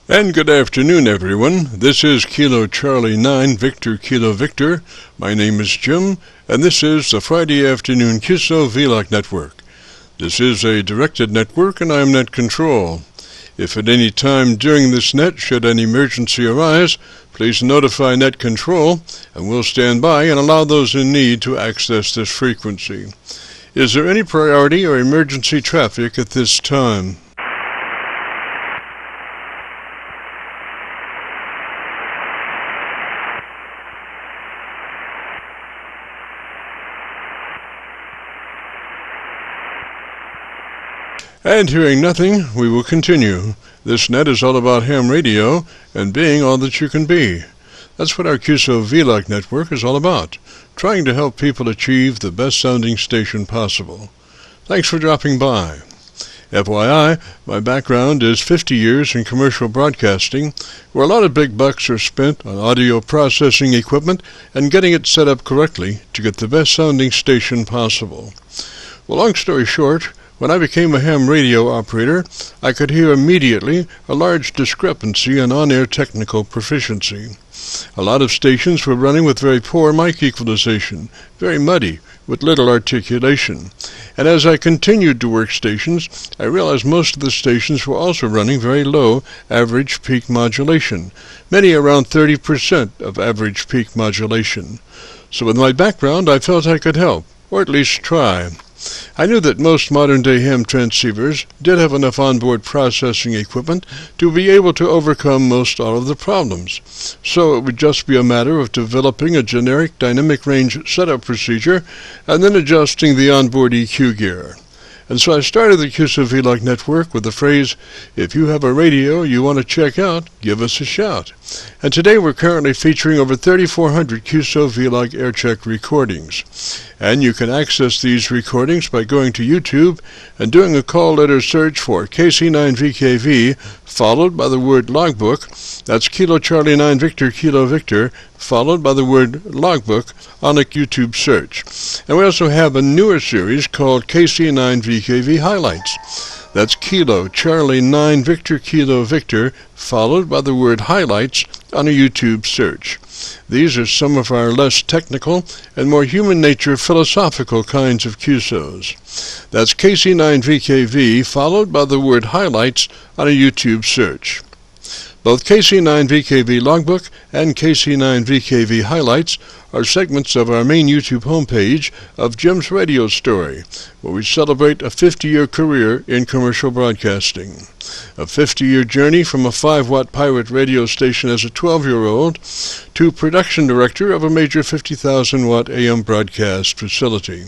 And good afternoon, everyone. This is Kilo Charlie 9 Victor Kilo Victor. My name is Jim, and this is the Friday afternoon Qso-Vlog network. This is a directed network, and I am net control. If at any time during this net should an emergency arise, please notify net control, and we'll stand by and allow those in need to access this frequency. Is there any priority or emergency traffic at this time? And hearing nothing, we will continue. This net is all about ham radio and being all that you can be. That's what our Qso-Vlog network is all about, trying to help people achieve the best sounding station possible. Thanks for dropping by. FYI, my background is 50 years in commercial broadcasting, where a lot of big bucks are spent on audio processing equipment and getting it set up correctly to get the best sounding station possible. Well, long story short, when I became a ham radio operator, I could hear immediately a large discrepancy in on-air technical proficiency. A lot of stations were running with very poor mic equalization, very muddy, with little articulation. And as I continued to work stations, I realized most of the stations were also running very low average peak modulation, many around 30% of average peak modulation. So with my background, I felt I could help, or at least try. I knew that most modern-day ham transceivers did have enough onboard processing equipment to be able to overcome most all of the problems, so it would just be a matter of developing a generic dynamic range setup procedure and then adjusting the onboard EQ gear. And so I started the Qso-Vlog network with the phrase, if you have a radio you want to check out, give us a shout. And today we're currently featuring over 3,400 Qso-Vlog Aircheck recordings. And you can access these recordings by going to YouTube and doing a call letter search for KC9VKV, followed by the word logbook. That's Kilo Charlie 9 Victor Kilo Victor, followed by the word logbook on a YouTube search. And we also have a newer series called KC9VKV Highlights. That's Kilo Charlie 9 Victor Kilo Victor, followed by the word highlights on a YouTube search. These are some of our less technical and more human nature philosophical kinds of QSOs. That's KC9VKV, followed by the word highlights on a YouTube search. Both KC9VKV Logbook and KC9VKV Highlights are segments of our main YouTube homepage of Jim's Radio Story, where we celebrate a 50-year career in commercial broadcasting. A 50-year journey from a 5-watt pirate radio station as a 12-year-old to production director of a major 50,000-watt AM broadcast facility.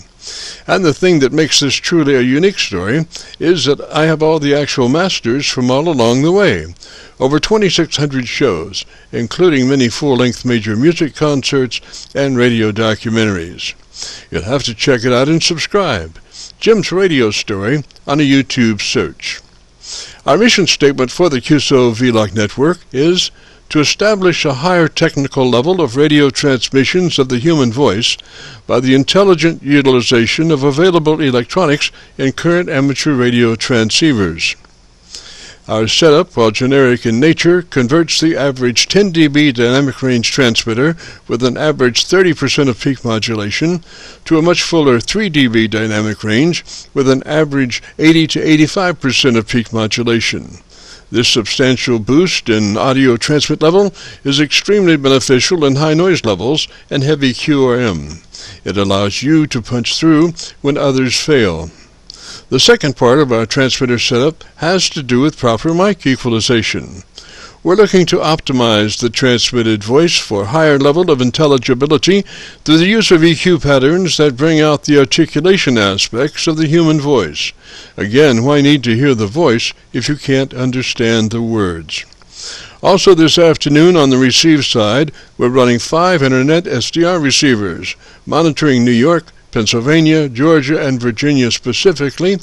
And the thing that makes this truly a unique story is that I have all the actual masters from all along the way. Over 2,600 shows, including many full-length major music concerts and radio documentaries. You'll have to check it out and subscribe. Jim's Radio Story on a YouTube search. Our mission statement for the Qso-Vlog network is to establish a higher technical level of radio transmissions of the human voice by the intelligent utilization of available electronics in current amateur radio transceivers. Our setup, while generic in nature, converts the average 10 dB dynamic range transmitter with an average 30% of peak modulation to a much fuller 3 dB dynamic range with an average 80 to 85% of peak modulation. This substantial boost in audio transmit level is extremely beneficial in high noise levels and heavy QRM. It allows you to punch through when others fail. The second part of our transmitter setup has to do with proper mic equalization. We're looking to optimize the transmitted voice for higher level of intelligibility through the use of EQ patterns that bring out the articulation aspects of the human voice. Again, why need to hear the voice if you can't understand the words? Also this afternoon on the receive side, we're running 5 Internet SDR receivers, monitoring New York, Pennsylvania, Georgia, and Virginia specifically,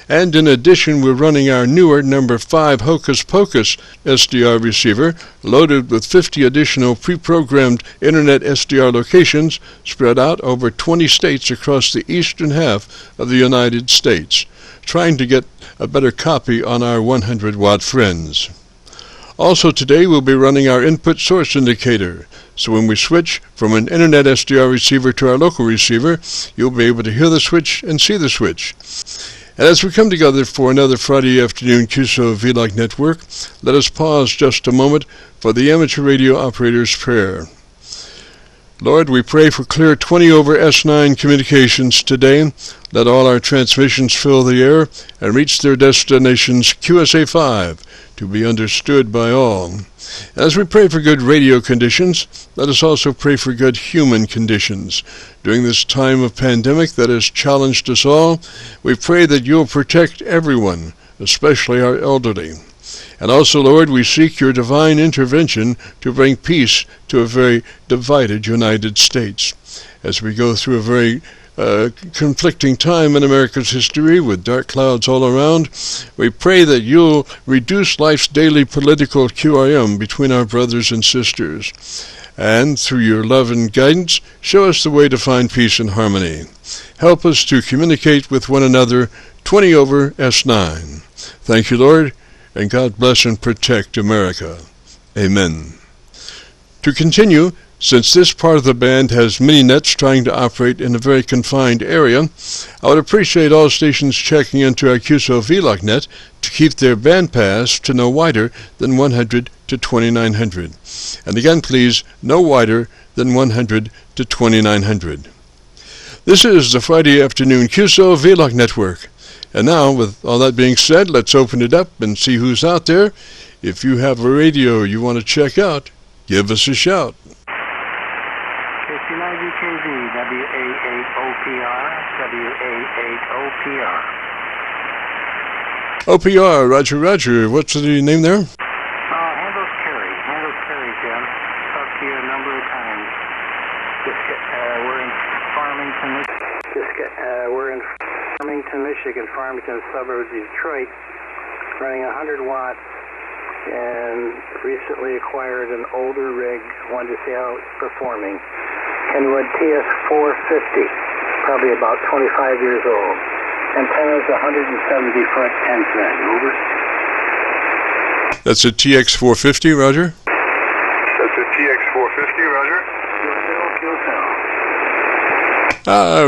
and in addition we're running our newer number 5 Hocus Pocus SDR receiver loaded with 50 additional pre-programmed Internet SDR locations spread out over 20 states across the eastern half of the United States, trying to get a better copy on our 100-watt friends. Also today we'll be running our input source indicator. So when we switch from an internet SDR receiver to our local receiver, you'll be able to hear the switch and see the switch. And as we come together for another Friday afternoon Qso-Vlog network, let us pause just a moment for the amateur radio operator's prayer. Lord, we pray for clear 20 over S9 communications today. Let all our transmissions fill the air and reach their destinations QSA5 to be understood by all. As we pray for good radio conditions, let us also pray for good human conditions. During this time of pandemic that has challenged us all, we pray that you'll protect everyone, especially our elderly. And also, Lord, we seek your divine intervention to bring peace to a very divided United States. As we go through a very conflicting time in America's history with dark clouds all around, we pray that you'll reduce life's daily political QRM between our brothers and sisters. And through your love and guidance, show us the way to find peace and harmony. Help us to communicate with one another 20 over S9. Thank you, Lord, and God bless and protect America. Amen. To continue, since this part of the band has many nets trying to operate in a very confined area, I would appreciate all stations checking into our Qso-Vlog net to keep their bandpass to no wider than 100 to 2900. And again, please, no wider than 100 to 2900. This is the Friday afternoon Qso-Vlog network. And now, with all that being said, let's open it up and see who's out there. If you have a radio you want to check out, give us a shout. KC9VKV, WA8OPR, WA8OPR. OPR, Roger, Roger. What's the name there? Handles Kerry, Jim. Talked to you a number of times. We're in Farmington, Michigan, Farmington suburbs of Detroit, running 100 watts, and recently acquired an older rig. Wanted to see how it's performing. Kenwood TS450, probably about 25 years old. Antenna's 170 foot 10 thread. Over. That's a TX450, Roger? That's a TX450, Roger.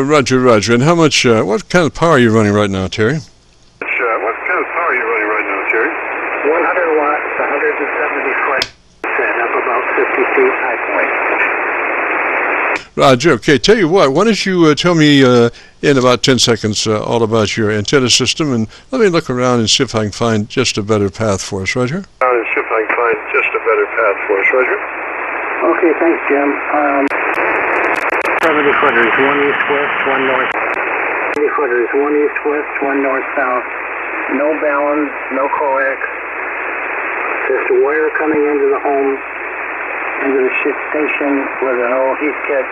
Roger, Roger. And how much, what kind of power are you running right now, Terry? What kind of power are you running right now, Terry? 100 watts, 170 foot, set up about 50 feet high point. Roger, okay, tell you what, why don't you tell me in about 10 seconds all about your antenna system, and let me look around and see if I can find just a better path for us, Roger? Okay, thanks, Jim. 70 footers, one east-west, one north. 70 footers, one east-west, one north-south. No balance, no coax. Just a wire coming into the home, into the ship station with an old Heathkit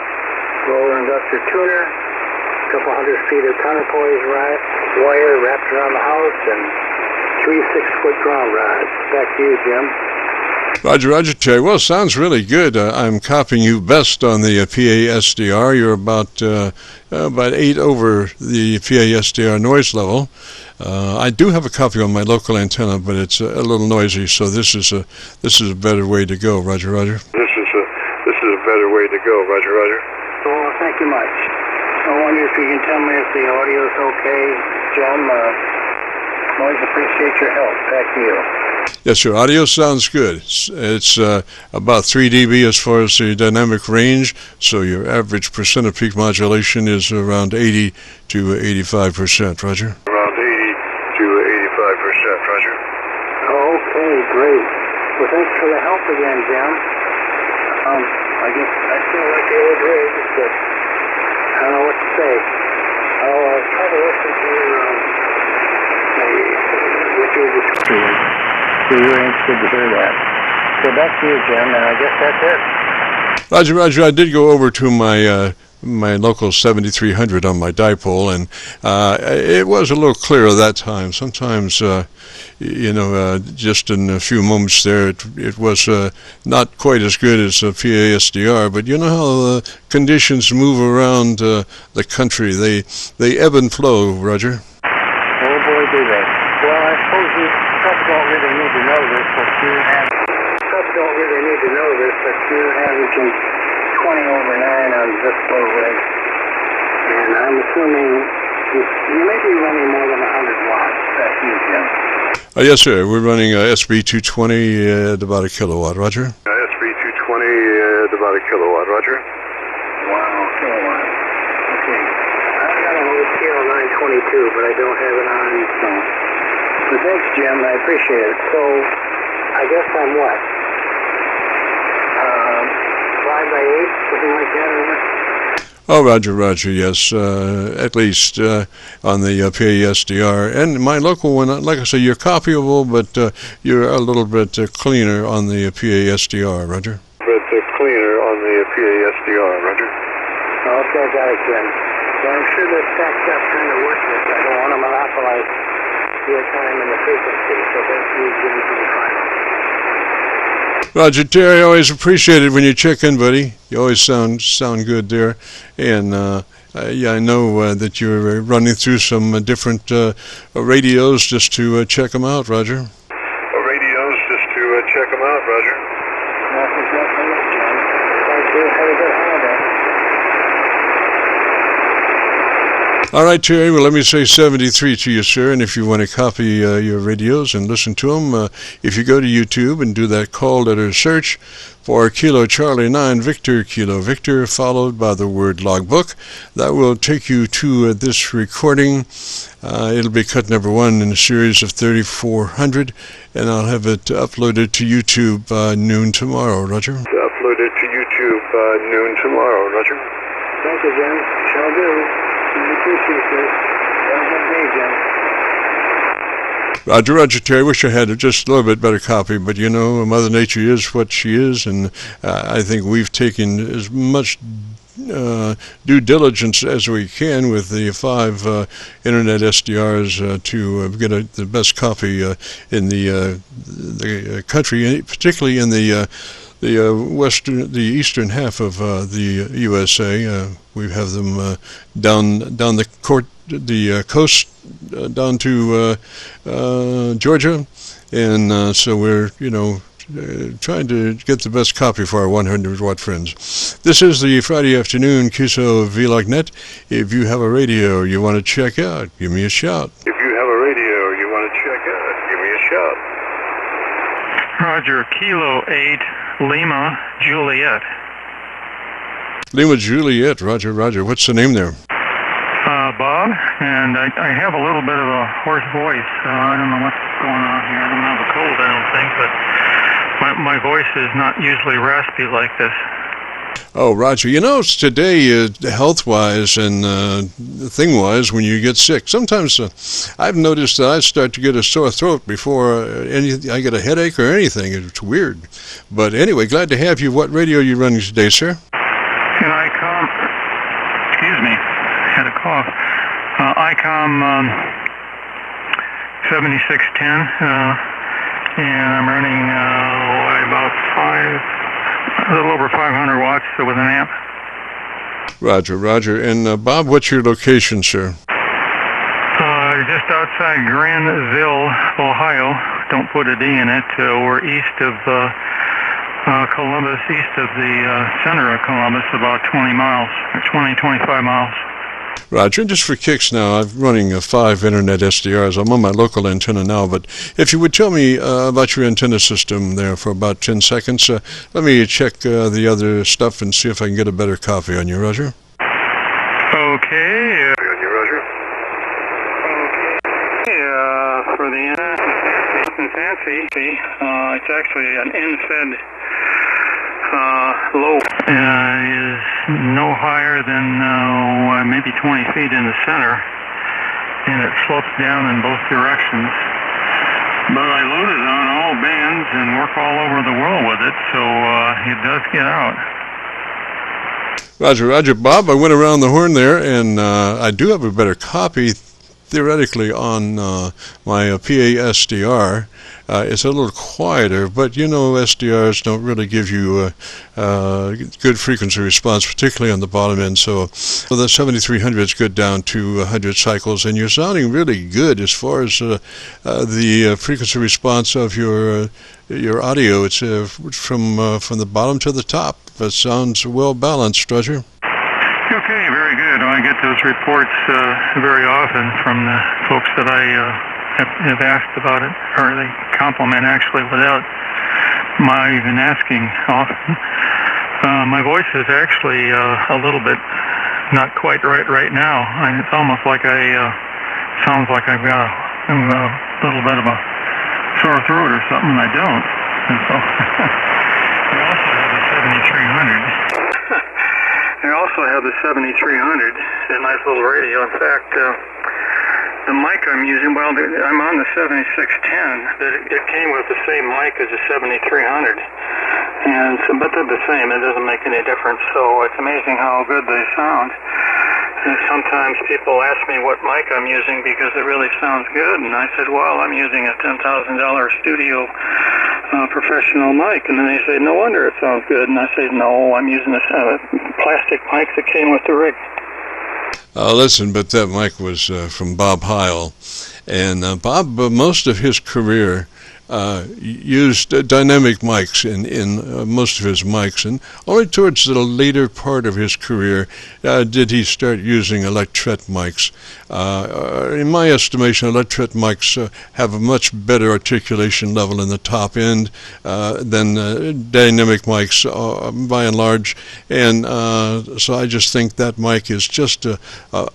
roller inductor tuner. A couple hundred feet of counterpoise wire wrapped around the house, and 3 6-foot ground rods. Back to you, Jim. Roger, Roger, Terry. Well, sounds really good. I'm copying you best on the PA SDR. You're about 8 over the PA SDR noise level. I do have a copy on my local antenna, but it's a little noisy. So this is a better way to go, Roger, Roger. This is a better way to go, Roger, Roger. Well, thank you much. I wonder if you can tell me if the audio is okay, Jim. Always appreciate your help. Back to you. Yes, sir. Audio sounds good. It's about 3 dB as far as the dynamic range, so your average percent of peak modulation is around 80 to 85%, Roger. Around 80 to 85%, Roger. Okay, great. Well, thanks for the help again, Jim. I guess I still like the old rigs, but I don't know what to say. I'll try to listen to what you described. So you're interested to hear that. So back to you, Jim, and I guess that's it. Roger, Roger. I did go over to my my local 7300 on my dipole, and it was a little clearer that time. Sometimes, just in a few moments there, it was not quite as good as PA SDR, but you know how conditions move around the country. They ebb and flow, Roger. Oh boy, do they. Well, I suppose you probably don't really need to know this, but you have don't really need to know this, but you're averaging 20 over 9 on this low rig. And I'm assuming you may be running more than 100 watts. That's you, Jim. Yes, sir. We're running SB220 at about a kilowatt. Roger. SB220 at about a kilowatt. Roger. Wow, kilowatt. Okay. I've got a little KL922, but I don't have it on, so. But thanks, Jim. I appreciate it. So, I guess I'm what? 5 by 8, something like that, over? Oh, Roger, yes, at least on the PASDR. And my local one, like I say, you're copyable, but you're a little bit cleaner on the PASDR, Roger. But cleaner on the PASDR, Roger. Okay, got it, Jim. So I'm sure they're stacked up kind of worthless. I don't want to monopolize your time and the frequency, so thank you, Jim, for the final. Roger, Terry, I always appreciate it when you check in, buddy. You always sound good there. And yeah, I know that you're running through some different radios just to check them out, Roger. Radios just to check them out, Roger. That's exactly it, Jim. Thank you. Have a good holiday. All right, Terry, well, let me say 73 to you, sir, and if you want to copy your radios and listen to them, if you go to YouTube and do that call letter search for Kilo Charlie 9 Victor Kilo Victor, followed by the word logbook, that will take you to this recording. It'll be cut number 1 in a series of 3,400, and I'll have it uploaded to YouTube noon tomorrow, Roger. Uploaded to YouTube noon tomorrow, Roger. Thank you, Jim. Shall do. Appreciate this. Have a good day, Jim. Roger, Terry. Wish I had just a little bit better copy, but you know, Mother Nature is what she is, and I think we've taken as much due diligence as we can with the 5 internet SDRs to get the best copy in the country, particularly in the eastern half of the USA. We have them down the coast down to Georgia, and so we're trying to get the best copy for our 100-watt friends. This is the Friday afternoon Qso-Vlog net. If you have a radio you want to check out, give me a shout. If you have a radio you want to check out, give me a shout. Roger, Kilo 8, Lima, Juliet. Lima Juliet, Roger. What's the name there? Bob, and I have a little bit of a hoarse voice. I don't know what's going on here. I don't have a cold, I don't think, but my voice is not usually raspy like this. Oh, Roger, it's today, health-wise and thing-wise, when you get sick. Sometimes I've noticed that I start to get a sore throat before I get a headache or anything. It's weird. But anyway, glad to have you. What radio are you running today, sir? ICOM, excuse me, I had a cough. ICOM 7610, and I'm running about a little over 500 watts with an amp. Roger. And Bob, what's your location, sir? Just outside Granville, Ohio. Don't put a D in it. We're east of Columbus, east of the center of Columbus, about 25 miles. Roger, and just for kicks now, I'm running 5 internet SDRs. I'm on my local antenna now, but if you would tell me about your antenna system there for about 10 seconds, let me check the other stuff and see if I can get a better copy on you, Roger. Okay. On you, Roger. Okay, for the fancy, it's actually an end-fed low is no higher than maybe 20 feet in the center, and it slopes down in both directions. But I load it on all bands and work all over the world with it, so it does get out. Roger, Bob. I went around the horn there, and I do have a better copy theoretically on my PA-SDR, it's a little quieter, but you know SDRs don't really give you good frequency response, particularly on the bottom end. So the 7300 is good down to 100 cycles, and you're sounding really good as far as the frequency response of your audio. It's from the bottom to the top. It sounds well balanced, Roger. Okay, very good. I get those reports very often from the folks that I have asked about it, or they compliment actually without my even asking often. My voice is actually a little bit not quite right now. It's almost like sounds like I've got a little bit of a sore throat or something, and I don't. And so we also have the 7300. I also have the 7300, a nice little radio. In fact, the mic I'm using, well, I'm on the 7610, but it came with the same mic as the 7300. And so, but they're the same. It doesn't make any difference. So it's amazing how good they sound. And sometimes people ask me what mic I'm using because it really sounds good. And I said, well, I'm using a $10,000 studio professional mic. And then they say, no wonder it sounds good. And I say, no, I'm using a plastic mic that came with the rig. Listen, but that mic was from Bob Heil. And Bob, most of his career, used dynamic mics in most of his mics, and only towards the later part of his career did he start using electret mics. In my estimation, electret mics have a much better articulation level in the top end than dynamic mics by and large, and so I just think that mic is just a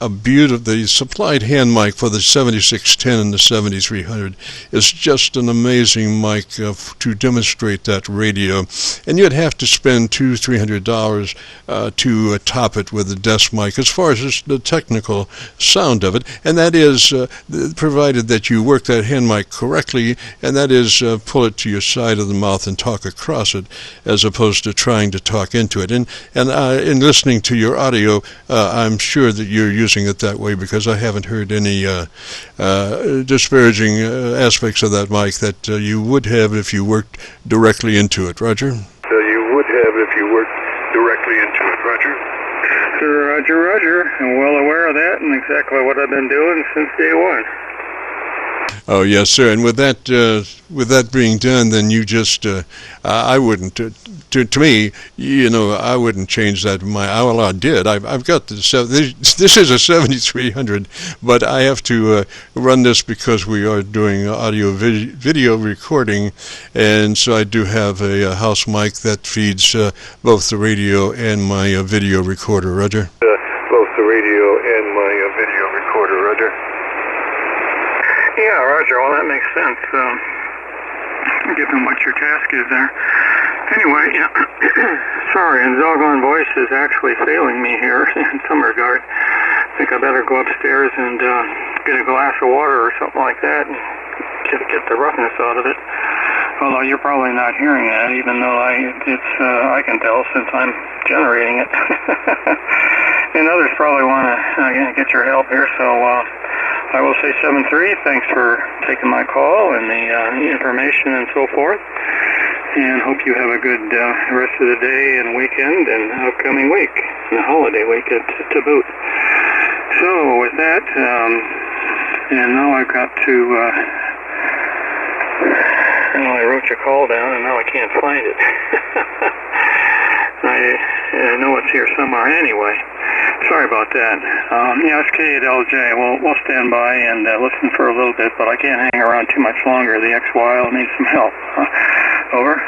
beautiful. The supplied hand mic for the 7610 and the 7300 is just an amazing mic to demonstrate that radio, and you'd have to spend $200-300 to top it with a desk mic as far as the technical sound of it, and that is provided that you work that hand mic correctly, and that is pull it to your side of the mouth and talk across it as opposed to trying to talk into it. And in listening to your audio, I'm sure that you're using it that way, because I haven't heard any disparaging aspects of that mic that you would have if you worked directly into it, Roger? You would have if you worked directly into it, Roger. Roger. I'm well aware of that, and exactly what I've been doing since day one. Oh, yes, sir. And with that being done, then you just, I wouldn't, to me, you know, I wouldn't change that. Well, I did. I've got this is a 7300, but I have to run this because we are doing audio video recording, and so I do have a house mic that feeds both the radio and my video recorder, Roger. Both the radio and my video recorder, Roger. Yeah, Roger. Well, that makes sense, given what your task is there. Anyway, yeah, sorry, and doggone voice is actually failing me here in some regard. I think I better go upstairs and get a glass of water or something like that and get the roughness out of it. Although you're probably not hearing that, even though I can tell since I'm generating it. And others probably want to get your help here, so I will say 7-3. Thanks for taking my call and the information and so forth. And hope you have a good rest of the day and weekend and upcoming week, and the holiday week to boot. So with that, and now I've got to, I wrote your call down and now I can't find it. I know it's here somewhere anyway. Sorry about that. Yeah, it's K at LJ. We'll stand by and listen for a little bit, but I can't hang around too much longer. The XY will need some help. Over.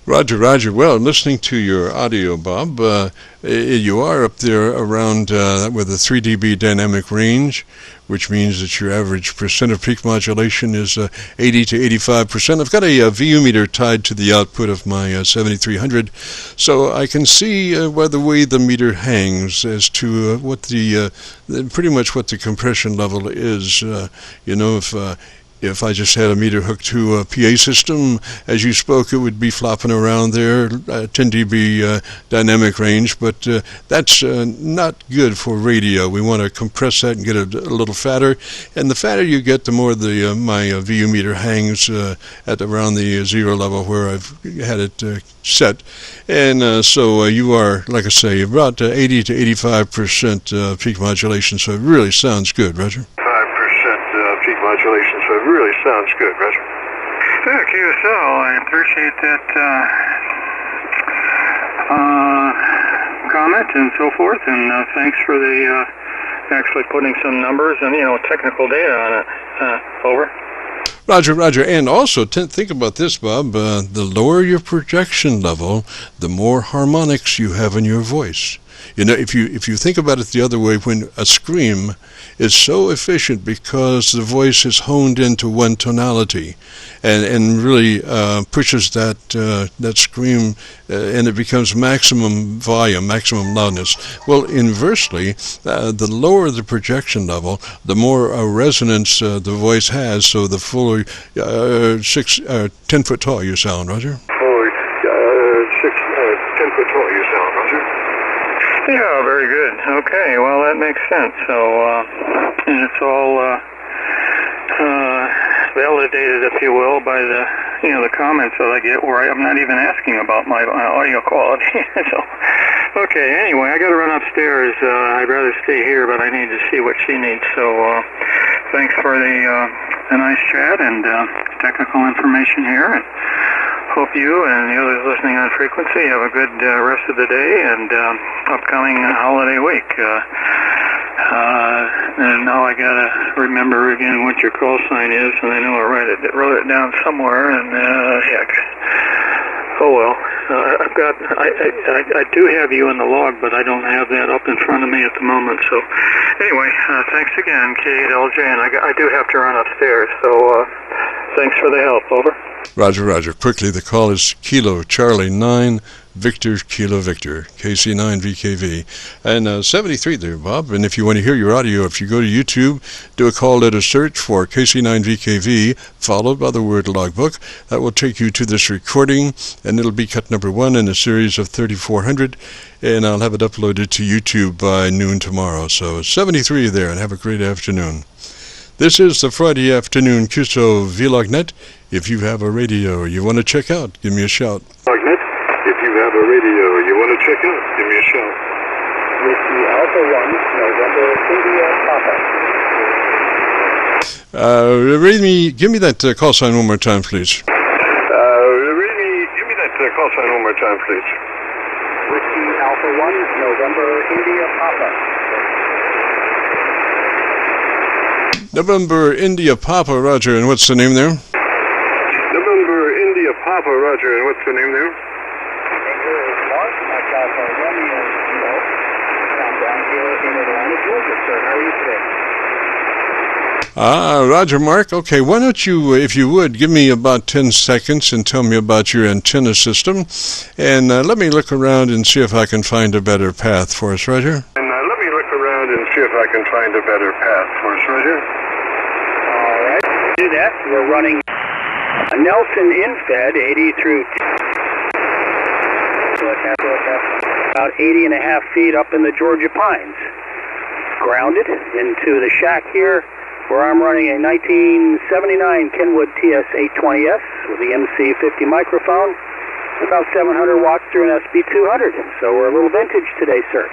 Roger. Well, listening to your audio, Bob, you are up there around with a 3 dB dynamic range, which means that your average percent of peak modulation is 80 to 85%. I've got a VU meter tied to the output of my 7300, so I can see by the way the meter hangs as to what pretty much what the compression level is. If I just had a meter hooked to a PA system, as you spoke, it would be flopping around there, 10 dB dynamic range, but that's not good for radio. We want to compress that and get it a little fatter, and the fatter you get, the more my VU meter hangs at around the 0 level where I've had it set. And so you are, like I say, about 80 to 85% peak modulation, so it really sounds good, Roger. 5% peak modulation, so it really sounds good, Roger. Yeah, QSO, I appreciate that comment and so forth, and thanks for the actually putting some numbers and, technical data on it. Over. Roger. And also, think about this, Bob. The lower your projection level, the more harmonics you have in your voice. If you think about it the other way, when a scream is so efficient because the voice is honed into one tonality, and really pushes that scream, and it becomes maximum volume, maximum loudness. Well, inversely, the lower the projection level, the more resonance the voice has. So the fuller 10 foot tall you sound, Roger. 10 foot tall you sound, Roger. Yeah, very good. Okay, well, that makes sense. So, and it's all validated, if you will, by the the comments that I get, where I'm not even asking about my audio quality. So, okay. Anyway, I got to run upstairs. I'd rather stay here, but I need to see what she needs. So, thanks for the nice chat and technical information here. And hope you and the others listening on frequency have a good rest of the day and upcoming holiday week. And now I gotta remember again what your call sign is, and I know I wrote it down somewhere. And heck, oh well. I do have you in the log, but I don't have that up in front of me at the moment. So anyway, thanks again, K8LJ, and I do have to run upstairs. So thanks for the help. Over. Roger. Quickly, the call is Kilo Charlie 9 Victor Kilo Victor, KC9VKV. And 73 there, Bob. And if you want to hear your audio, if you go to YouTube, do a call letter search for KC9VKV, followed by the word logbook. That will take you to this recording, and it'll be cut number 1 in a series of 3,400. And I'll have it uploaded to YouTube by noon tomorrow. So 73 there, and have a great afternoon. This is the Friday afternoon Qso-Vlog net. If you have a radio you want to check out, give me a shout. Net. If you have a radio you want to check out, give me a shout. Whiskey Alpha 1, November India Papa. Give me that call sign one more time, please. Give me that call sign one more time, please. Whiskey Alpha 1, November India Papa. November India Papa, Roger, and what's the name there? November India Papa, Roger, and what's the name there? Here is Mark. I've got Romeo Kilo. I'm down here in Atlanta, Georgia, sir. How are you today? Roger, Mark. Okay, why don't you, if you would, give me about 10 seconds and tell me about your antenna system, and let me look around and see if I can find a better path for us, Roger. And let me look around and see if I can find a better path for us, Roger. All right. To do that, we're running a Nelson infed 80 through about 80 and a half feet up in the Georgia Pines. Grounded into the shack here, where I'm running a 1979 Kenwood TS820S with the MC50 microphone, about 700 watts through an SB200. So we're a little vintage today, sir.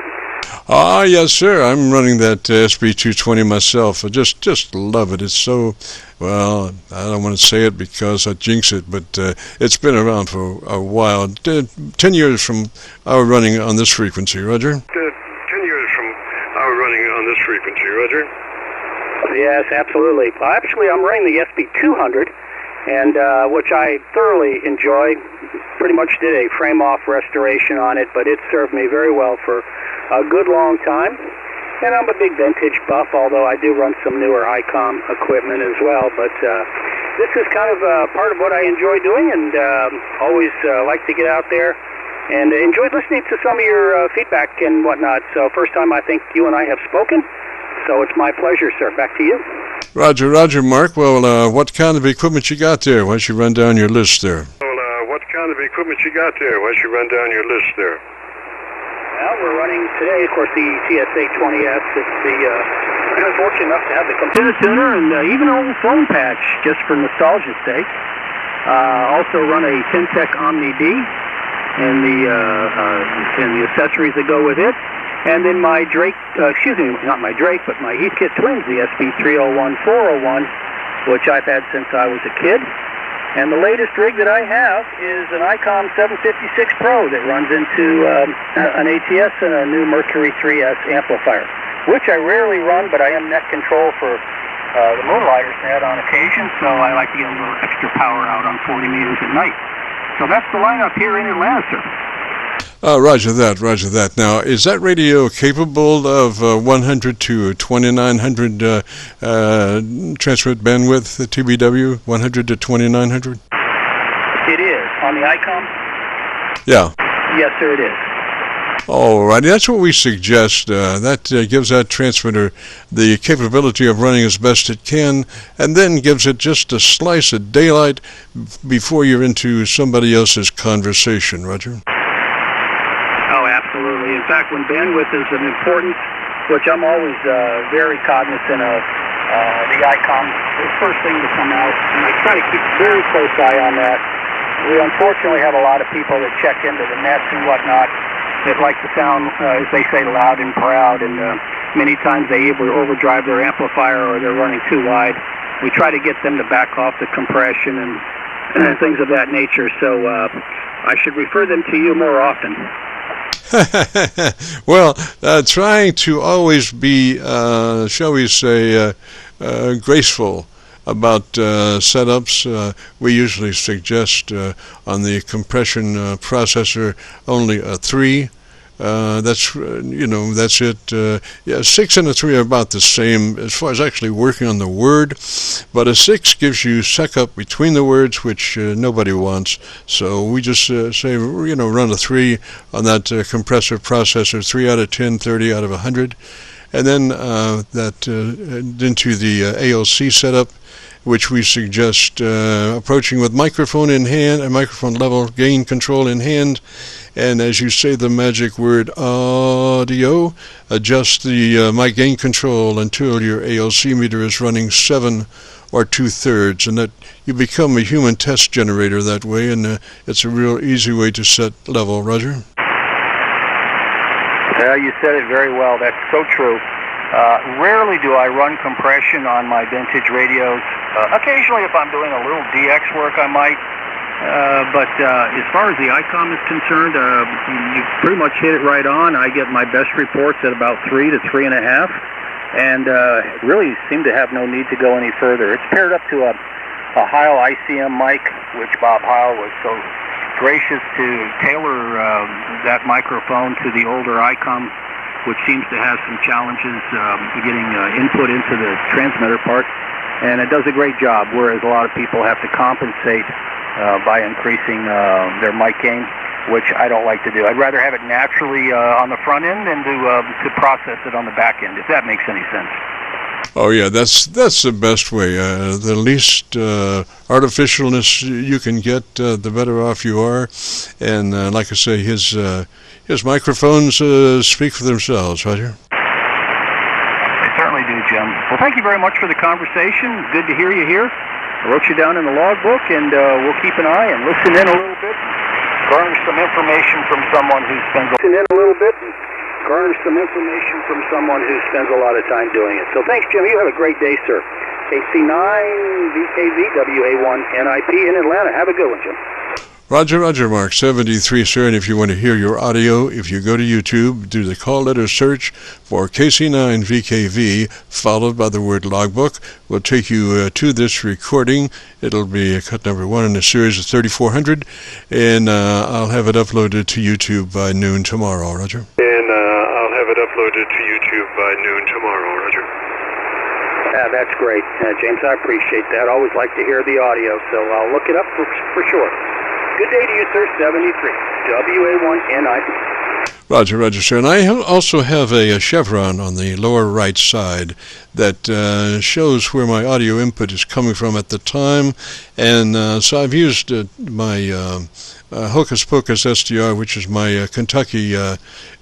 Yes, sir. I'm running that SB220 myself. I just love it. It's so, well, I don't want to say it because I jinx it, but it's been around for a while. 10 years from our running on this frequency, Roger. 10 years from our running on this frequency, Roger. Yes, absolutely. Well, actually, I'm running the SB200, and which I thoroughly enjoy. Pretty much did a frame-off restoration on it, but it served me very well for a good long time. And I'm a big vintage buff, although I do run some newer ICOM equipment as well. But this is kind of part of what I enjoy doing, and always like to get out there and enjoyed listening to some of your feedback and whatnot. So first time I think you and I have spoken. So it's my pleasure, sir. Back to you. Roger, Roger, Mark. Well, what kind of equipment you got there? Why don't you run down your list there? What kind of equipment you got there? Why don't you run down your list there? Well, we're running today, of course, the TSA-20S. It's the, I was fortunate enough to have the computer tuner and even an old phone patch, just for nostalgia's sake. Also run a Syntec Omni D and the accessories that go with it. And then my Drake, not my Drake, but my Heathkit Twins, the SB301-401, which I've had since I was a kid. And the latest rig that I have is an ICOM 756 Pro that runs into an ATS and a new Mercury 3S amplifier, which I rarely run, but I am net control for the Moonlighters net on occasion, so I like to get a little extra power out on 40 meters at night. So that's the lineup here in Atlanta, sir. Roger that, roger that. Now, is that radio capable of 100 to 2900 transmit bandwidth, the TBW, 100 to 2900? It is. On the ICOM? Yeah. Yes, sir, it is. All righty, that's what we suggest. That gives that transmitter the capability of running as best it can, and then gives it just a slice of daylight before you're into somebody else's conversation, Roger. Oh, absolutely. In fact, when bandwidth is an important, which I'm always very cognizant of, the ICOM, the first thing to come out, and I try to keep a very close eye on that. We unfortunately have a lot of people that check into the nets and whatnot that like to sound, as they say, loud and proud, and many times they either overdrive their amplifier or they're running too wide. We try to get them to back off the compression and things of that nature, so I should refer them to you more often. Well, trying to always be, shall we say, graceful about setups, we usually suggest on the compression processor only a 3. That's that's it. 6 and a 3 are about the same as far as actually working on the word, but a 6 gives you suck up between the words, which nobody wants. So we just say, run a 3 on that compressor processor, 3 out of 10, 30 out of 100, and then that into the ALC setup, which we suggest approaching with microphone in hand, a microphone level gain control in hand, and as you say the magic word audio, adjust the mic gain control until your ALC meter is running 7 or 2/3, and that you become a human test generator that way, and it's a real easy way to set level. Roger? Yeah, you said it very well. That's so true. Rarely do I run compression on my vintage radios. Occasionally, if I'm doing a little DX work, I might. But as far as the ICOM is concerned, you pretty much hit it right on. I get my best reports at about 3 to 3.5, and really seem to have no need to go any further. It's paired up to a Heil ICM mic, which Bob Heil was so gracious to tailor that microphone to the older ICOM, which seems to have some challenges getting input into the transmitter part, and it does a great job, whereas a lot of people have to compensate by increasing their mic gain, which I don't like to do. I'd rather have it naturally on the front end than to process it on the back end, if that makes any sense. Oh yeah, that's the best way. The least artificialness you can get, the better off you are. And like I say, his microphones speak for themselves, Roger. They certainly do, Jim. Well, thank you very much for the conversation. Good to hear you here. I wrote you down in the logbook, and we'll keep an eye and listen in a little bit. Garner some information from someone who spends a lot of time doing it. So thanks, Jim. You have a great day, sir. KC9VKV WA1NIP in Atlanta. Have a good one, Jim. Roger, Mark, 73, sir, and if you want to hear your audio, if you go to YouTube, do the call letter search for KC9VKV, followed by the word logbook. We'll take you to this recording. It'll be cut number 1 in a series of 3400, and I'll have it uploaded to YouTube by noon tomorrow, Roger. That's great, James. I appreciate that. I always like to hear the audio, so I'll look it up for sure. Good day to you, sir. 73 WA1NIP. Roger, Roger, sir. And I also have a chevron on the lower right side that shows where my audio input is coming from at the time. And so I've used my Hocus Pocus SDR, which is my Kentucky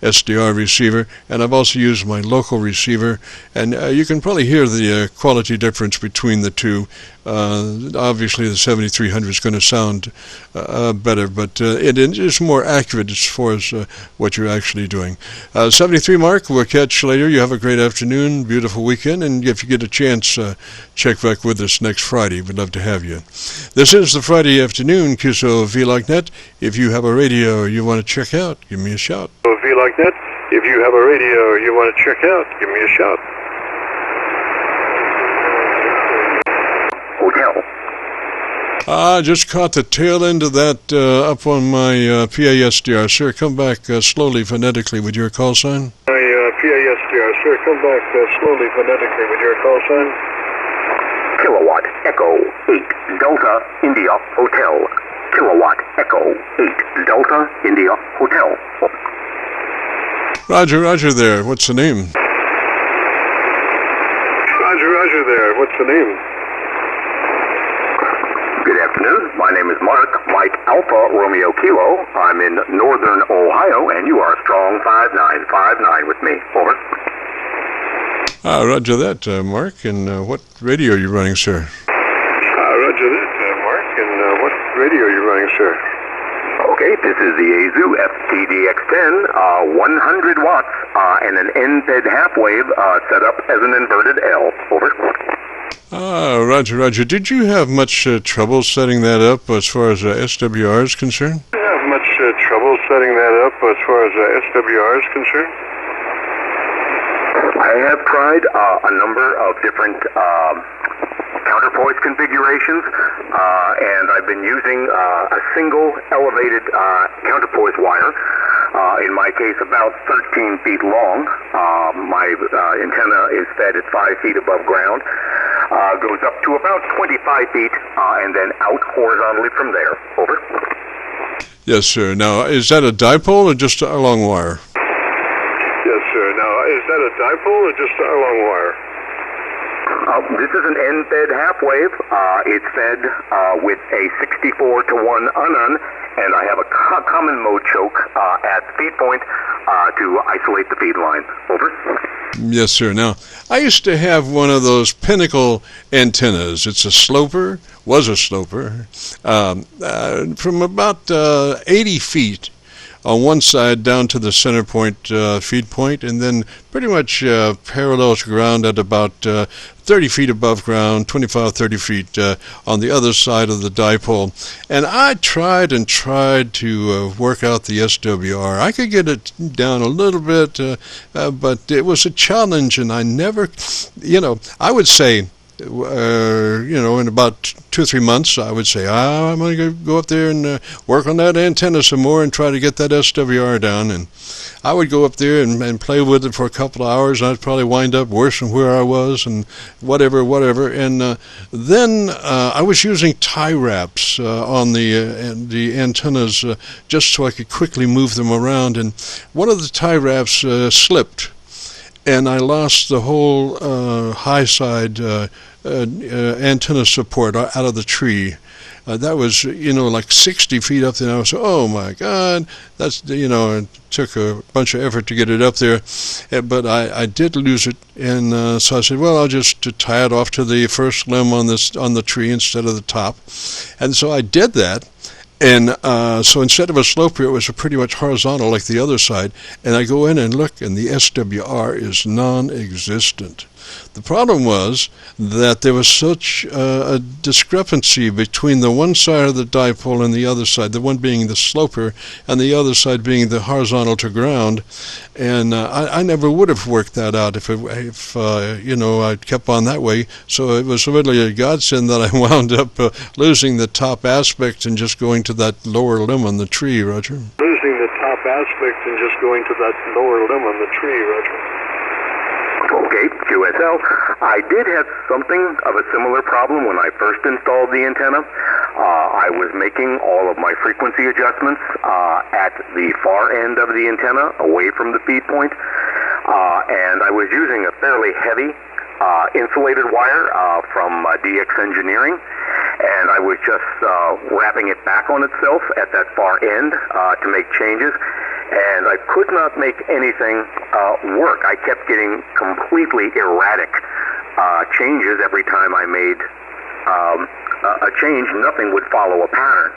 SDR receiver, and I've also used my local receiver, and you can probably hear the quality difference between the two. Obviously the 7300 is going to sound better, but it is more accurate as far as what you're actually doing. 73 Mark, we'll catch you later. You have a great afternoon, beautiful weekend, and if you get a chance, check back with us next Friday. We'd love to have you. This is the Friday afternoon Qso-Vlog. If you have a radio you want to check out, give me a shout. Qso-Vlog. If you have a radio you want to check out, give me a shout. Hotel. I just caught the tail end of that up on my PASDR. Sir, come back slowly, phonetically with your call sign. My PASDR, sir, come back slowly, phonetically with your call sign. Kilowatt Echo 8 Delta India Hotel. Kilowatt Echo 8 Delta India Hotel. Roger, Roger there. What's the name? Roger, Roger there. What's the name? Good afternoon. My name is Mark, Mike Alpha Romeo Kilo. I'm in northern Ohio, and you are strong 5959 with me. Over. Roger that, Mark. And what radio are you running, sir? Roger that, Mark. And what radio are you running, sir? Okay, this is the Azu FTDX10, 100 watts, and an N-fed half wave set up as an inverted L. Over. Roger, Roger. Did you have much trouble setting that up as far as SWR is concerned? Do you have much trouble setting that up as far as SWR is concerned? I have tried a number of different counterpoise configurations, and I've been using a single elevated counterpoise wire. In my case, about 13 feet long. My antenna is fed at 5 feet above ground. Goes up to about 25 feet, and then out horizontally from there. Over. Yes, sir. Now, is that a dipole or just a long wire? Yes, sir. Now, is that a dipole or just a long wire? This is an N-fed half wave. It's fed with a 64 to 1 unknown, and I have a common mode choke at feed point to isolate the feed line. Over. Yes, sir. Now, I used to have one of those Pinnacle antennas. It's a sloper, was a sloper, from about 80 feet on one side down to the center point, feed point, and then pretty much parallel to ground at about 30 feet above ground, 25, 30 feet on the other side of the dipole. And I tried and tried to work out the SWR. I could get it down a little bit, but it was a challenge, and I never, I would say, in about 2 or 3 months, I would say, I'm going to go up there and work on that antenna some more and try to get that SWR down. And I would go up there and play with it for a couple of hours, and I'd probably wind up worse than where I was, and whatever. And then I was using tie wraps on the antennas just so I could quickly move them around. And one of the tie wraps slipped, and I lost the whole high side antenna support out of the tree. That was, like 60 feet up there. And I was, oh my God, that's, it took a bunch of effort to get it up there. But I did lose it. And so I said, well, I'll just tie it off to the first limb on the tree instead of the top. And so I did that. And so instead of a sloper, it was pretty much horizontal like the other side. And I go in and look, and the SWR is non-existent. The problem was that there was such a discrepancy between the one side of the dipole and the other side, the one being the sloper and the other side being the horizontal to ground. And I never would have worked that out if I'd kept on that way. So it was really a godsend that I wound up losing the top aspect and just going to that lower limb on the tree, Roger. Losing the top aspect and just going to that lower limb on the tree, Roger. Okay, QSL. I did have something of a similar problem when I first installed the antenna. I was making all of my frequency adjustments at the far end of the antenna, away from the feed point, and I was using a fairly heavy insulated wire from DX Engineering, and I was just wrapping it back on itself at that far end to make changes, and I could not make anything work. I kept getting completely erratic changes every time I made a change. Nothing would follow a pattern.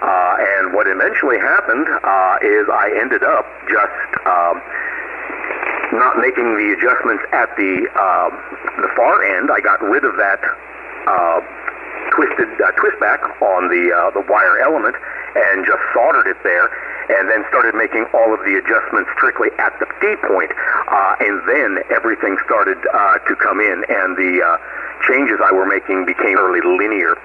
And what eventually happened is I ended up just not making the adjustments at the far end. I got rid of that twist back on the wire element and just soldered it there, and then started making all of the adjustments strictly at the feed point, and then everything started to come in, and the changes I were making became fairly linear.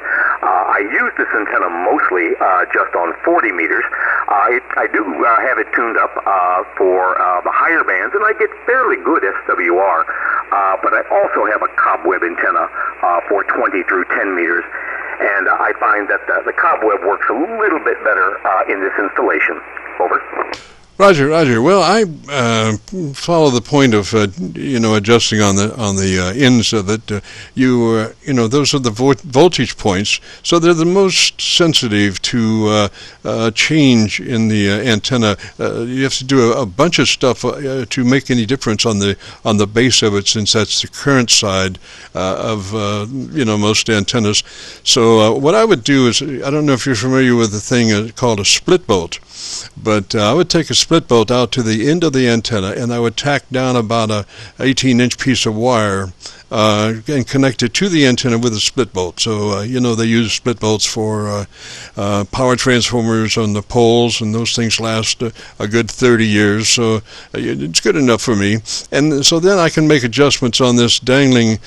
I use this antenna mostly just on 40 meters. I do have it tuned up for the higher bands, and I get fairly good SWR, but I also have a cobweb antenna for 20 through 10 meters, and I find that the cobweb works a little bit better in this installation. Over. Roger, Roger. Well, I follow the point of adjusting on the ends of it. Those are the voltage points, so they're the most sensitive to change in the antenna. You have to do a bunch of stuff to make any difference on the base of it, since that's the current side of most antennas. So what I would do is, I don't know if you're familiar with the thing called a split bolt, but I would take a split bolt out to the end of the antenna, and I would tack down about a 18-inch piece of wire and connect it to the antenna with a split bolt. So they use split bolts for power transformers on the poles, and those things last a good 30 years, so it's good enough for me. And so then I can make adjustments on this dangling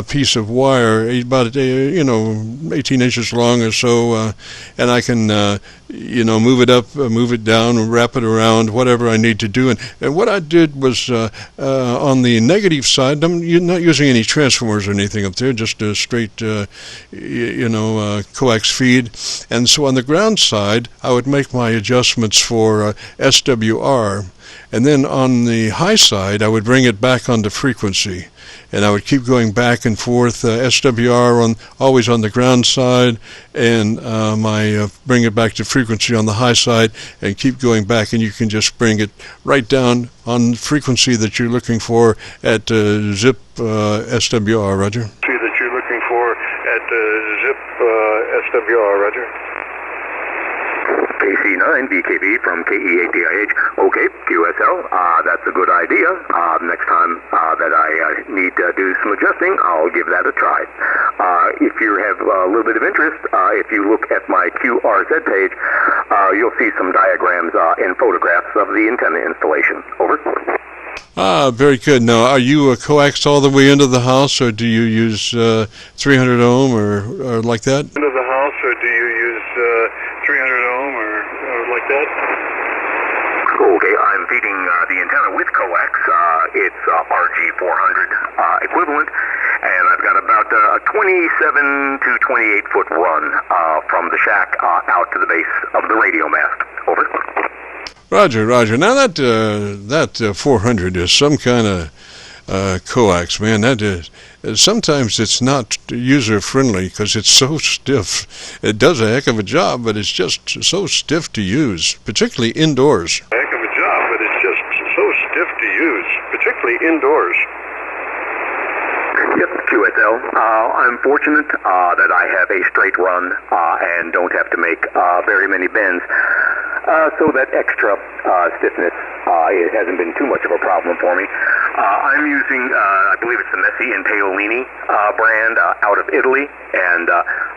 piece of wire, about 18 inches long or so, and I can move it up, move it down, wrap it around, whatever I need to do. And what I did was, on the negative side, I'm not using any transformers or anything up there, just a straight, coax feed. And so on the ground side, I would make my adjustments for SWR. And then on the high side, I would bring it back onto frequency. And I would keep going back and forth, SWR always on the ground side, and bring it back to frequency on the high side, and keep going back, and you can just bring it right down on frequency that you're looking for at zip SWR, Roger. That you're looking for at zip SWR, Roger. KC9VKV from KE8DIH. Okay, QSL, that's a good idea. Next time that I need to do some adjusting, I'll give that a try. If you have a little bit of interest, if you look at my QRZ page, you'll see some diagrams and photographs of the antenna installation. Over. Very good. Now, are you coaxed all the way into the house, or do you use 300 ohm or like that? Into the house, or do you use 300 ohm or like that? Okay, I'm feeding the antenna with coax. It's RG400 equivalent, and I've got about a 27 to 28 foot run from the shack out to the base of the radio mast. Over. Roger, Roger. Now that 400 is some kind of coax, man. That is, sometimes it's not user friendly because it's so stiff. It does a heck of a job, but it's just so stiff to use, particularly indoors. Heck of a job, but it's just so stiff to use, particularly indoors. Yep, QSL. I'm fortunate that I have a straight run and don't have to make very many bends. So that extra stiffness, it hasn't been too much of a problem for me. I'm using, I believe it's the Messi and Paolini brand out of Italy, and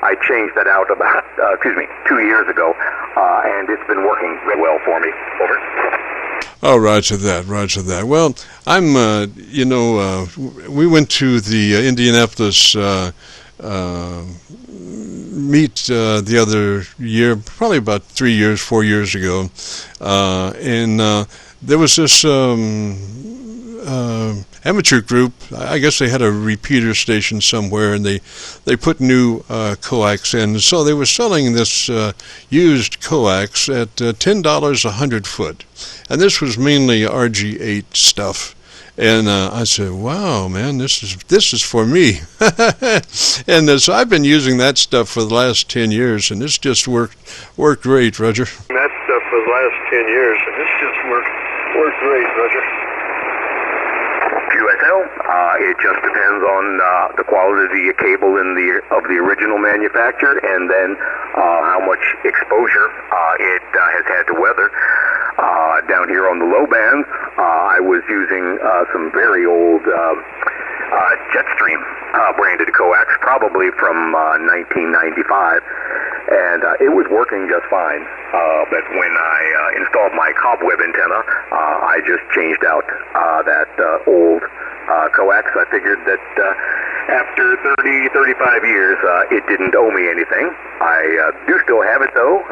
I changed that out about, 2 years ago, and it's been working very well for me. Over. Oh, roger that, roger that. Well, I'm, we went to the Indianapolis meet the other year, probably about 4 years ago, and there was this amateur group. I guess they had a repeater station somewhere, and they put new coax in. So they were selling this used coax at $10 a 100 foot, and this was mainly RG8 stuff. And I said, "Wow, man, this is for me." And so I've been using that stuff for the last 10 years, and it's just worked great, Roger. That stuff for the last 10 years, and it's just worked great, Roger. QSL, it just depends on the quality of the cable of the original manufacturer, and then how much exposure it has had to weather. Down here on the low bands, I was using some very old Jetstream branded coax, probably from 1995, and it was working just fine. But when I installed my cobweb antenna, I just changed out that old coax. I figured that after 35 years, it didn't owe me anything. I do still have it, though.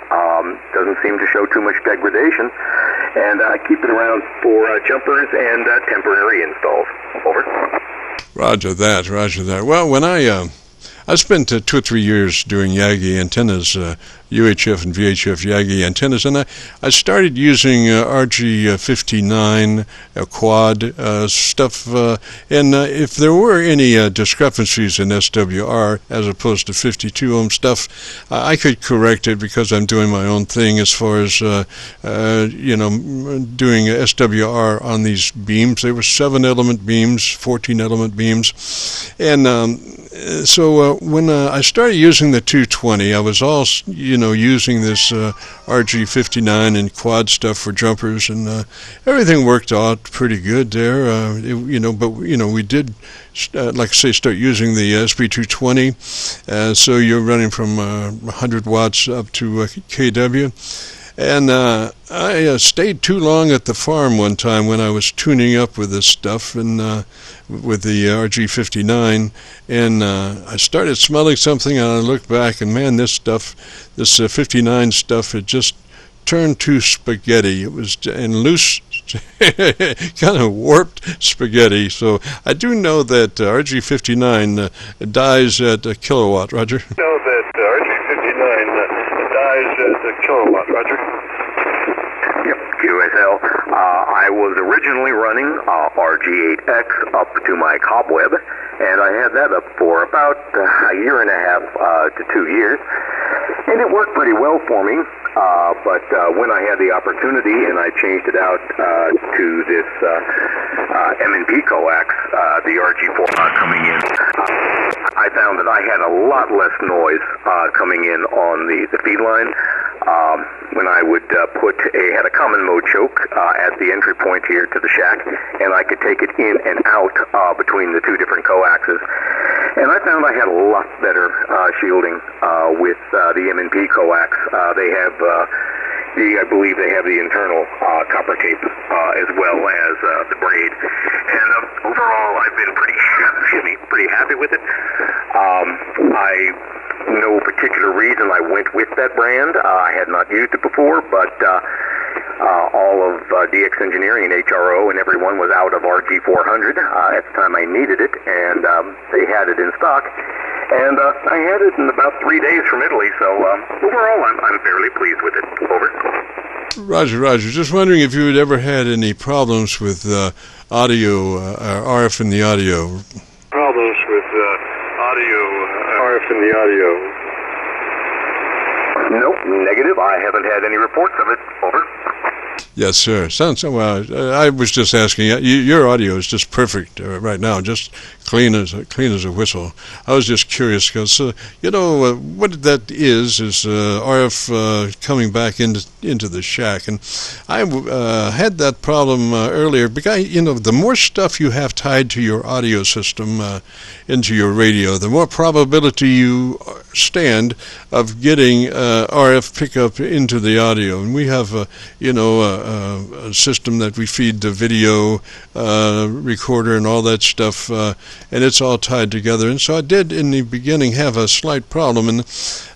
Doesn't seem to show too much degradation. And I keep it around for jumpers and temporary installs. Over. Roger that. Well, when I spent 2 or 3 years doing Yagi antennas, UHF and VHF Yagi antennas, and I started using RG59 quad stuff, and if there were any discrepancies in SWR as opposed to 52 ohm stuff, I could correct it because I'm doing my own thing as far as doing SWR on these beams. They were 7-element beams, 14-element beams, and so when I started using the 220, I was all using this RG59 and quad stuff for jumpers, and everything worked out pretty good there. But we did, like I say, start using the SP220. So you're running from 100 watts up to kW. And I stayed too long at the farm one time when I was tuning up with this stuff and with the RG59, and I started smelling something, and I looked back, and man, this 59 stuff, it just turned to spaghetti. It was and loose, kind of warped spaghetti. So I do know that RG59 dies at a kilowatt, Roger. Know that RG59 dies at a kilowatt, Roger. Yep, QSL. I was originally running RG8X up to my cobweb, and I had that up for about a year and a half to 2 years, and it worked pretty well for me. But when I had the opportunity and I changed it out to this M&P coax, the RG4 coming in, I found that I had a lot less noise coming in on the feed line. When I would had a common mode choke at the entry point here to the shack, and I could take it in and out between the two different coaxes. And I found I had a lot better shielding with the M&P coax. They have I believe they have the internal copper tape as well as the braid. And overall, I've been pretty happy with it. No particular reason I went with that brand. I had not used it before, but all of DX Engineering and HRO and everyone was out of RG400 at the time I needed it, and they had it in stock. And I had it in about 3 days from Italy, so overall I'm fairly pleased with it. Over. Roger. Just wondering if you had ever had any problems with audio, RF in the audio. Problems with RF in the audio. Nope, negative. I haven't had any reports of it. Over. Yes, sir. Sounds well. I was just asking. Your audio is just perfect right now, just clean as a whistle. I was just curious because what that is RF coming back into the shack, and I had that problem earlier. Because the more stuff you have tied to your audio system into your radio, the more probability you stand of getting RF pickup into the audio. And we have a system that we feed the video recorder and all that stuff and it's all tied together. And so I did in the beginning have a slight problem, and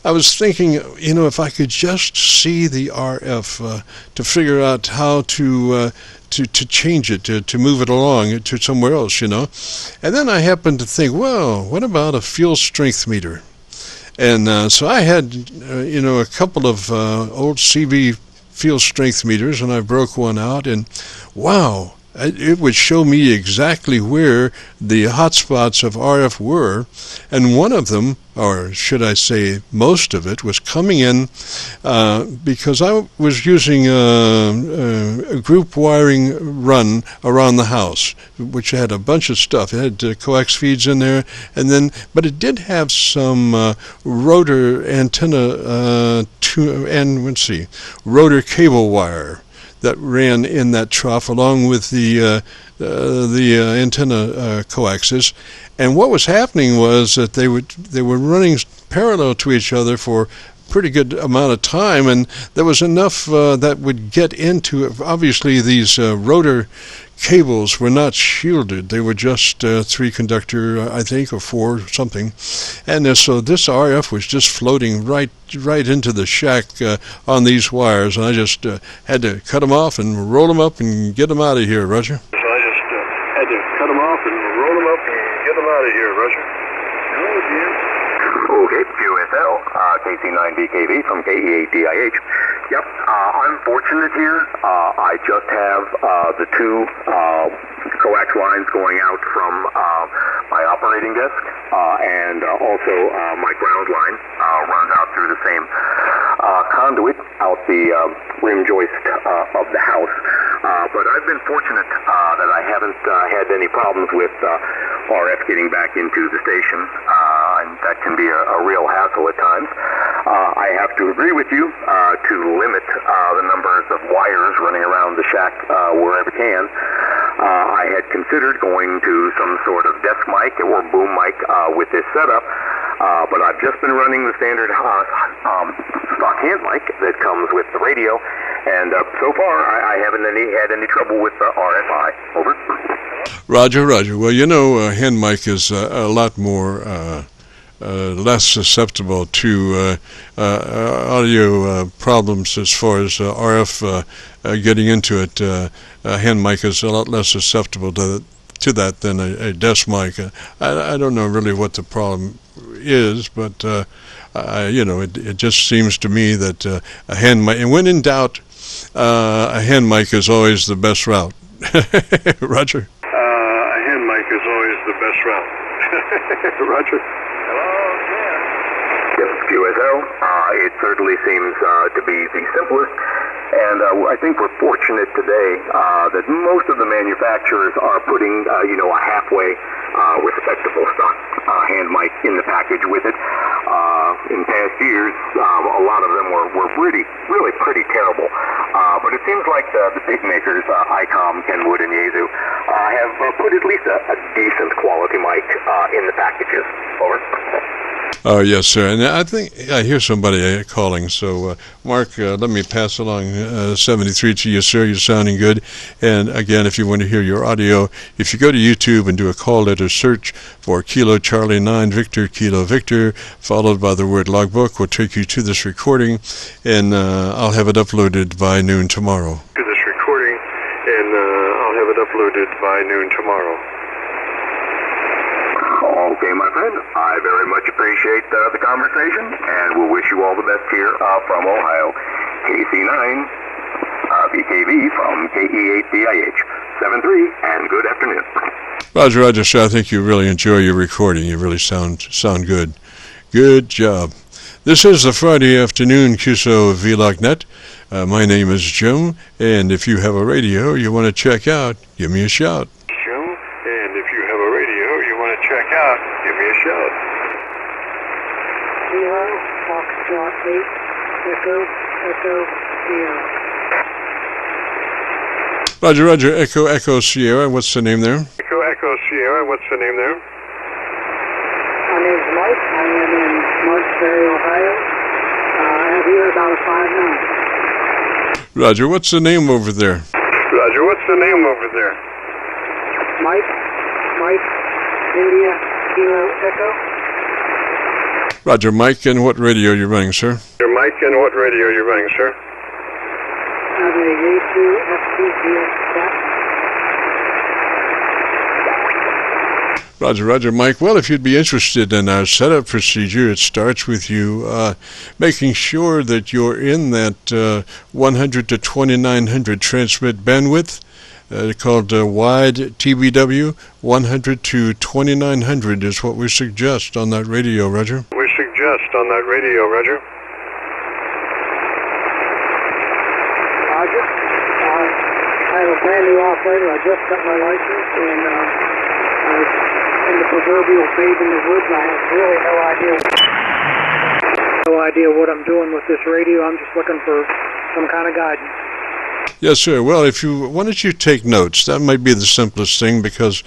I was thinking, if I could just see the RF to figure out how to change it, to move it along to somewhere else, And then I happened to think, well, what about a fuel strength meter? And so I had, a couple of old CV fuel strength meters, and I broke one out, and wow, it would show me exactly where the hotspots of RF were, and one of them, or should I say most of it, was coming in because I was using a group wiring run around the house, which had a bunch of stuff. It had coax feeds in there, but it did have some rotor antenna rotor cable wire that ran in that trough along with the antenna coaxes. And what was happening was that they were running parallel to each other for a pretty good amount of time, and there was enough that would get into it. Obviously, these rotor cables were not shielded. They were just 3-conductor, I think, or 4, something. And so this RF was just floating right into the shack on these wires, and I just had to cut them off and roll them up and get them out of here, Roger. So I just had to cut them off and roll them up and get them out of here, Roger. Hello, Jim. Okay, QSL, KC9VKV from KE8DIH. Yep, I'm fortunate here. I just have the 2 coax lines going out from my operating desk, and also my ground line runs out through the same conduit out the rim joist of the house. But I've been fortunate that I haven't had any problems with RF getting back into the station, and that can be a real hassle at times. I have to agree with you to limit the numbers of wires running around the shack wherever I can. I had considered going to some sort of desk mic or boom mic with this setup, but I've just been running the standard stock hand mic that comes with the radio, and so far I haven't had any trouble with RFI. Over. Roger. Well, hand mic is a lot more less susceptible to audio problems as far as RF getting into it. Hand mic is a lot less susceptible to that than a desk mic. I don't know really what the problem is, but it just seems to me that a hand mic, and when in doubt, a hand mic is always the best route. Roger. A hand mic is always the best route. Roger. Hello, yeah. Yes, QSL. It certainly seems to be the simplest, and I think we're fortunate today that most of the manufacturers are putting, a halfway respectable stock hand mic in the package with it. In past years, a lot of them were really pretty terrible. But it seems like the big makers, ICOM, Kenwood, and Yaesu, have put at least a decent quality mic in the packages. Over. Oh, yes, sir. And I think I hear somebody calling. So, Mark, let me pass along 73 to you, sir. You're sounding good. And again, if you want to hear your audio, if you go to YouTube and do a call letter search for Kilo Charlie 9 Victor Kilo Victor, followed by the word logbook, will take you to this recording, and I'll have it uploaded by noon tomorrow. To this recording, and I'll have it uploaded by noon tomorrow. Okay, my friend. I very much appreciate the conversation, and we'll wish you all the best here from Ohio. KC9VKV from KE8DIH 73, and good afternoon. Roger, sir. I think you really enjoy your recording. You really sound good. Good job. This is the Friday afternoon Qso-Vlog net. My name is Jim, and if you have a radio you want to check out, give me a shout. Give me a shout. 0, Foxtrot 8, Echo, Sierra. Roger, Echo, Sierra. What's the name there? Echo, Sierra. What's the name there? My name's Mike. I am in Marksbury, Ohio. I'm here about a 5'9". Roger, what's the name over there? Roger, what's the name over there? Mike, India, Kilo Echo. Roger, Mike, and what radio are you running, sir? Roger, Mike, and what radio are you running, sir? Roger, Roger, Mike. Well, if you'd be interested in our setup procedure, it starts with you making sure that you're in that 100 to 2900 transmit bandwidth called wide TBW. 100 to 2900 is what we suggest on that radio, Roger. We suggest on that radio, Roger. Roger. I am a brand new operator. I just got my license, and in the proverbial babe in the woods. I have really no idea what I'm doing with this radio. I'm just looking for some kind of guidance. Yes, sir. Well, why don't you take notes? That might be the simplest thing because,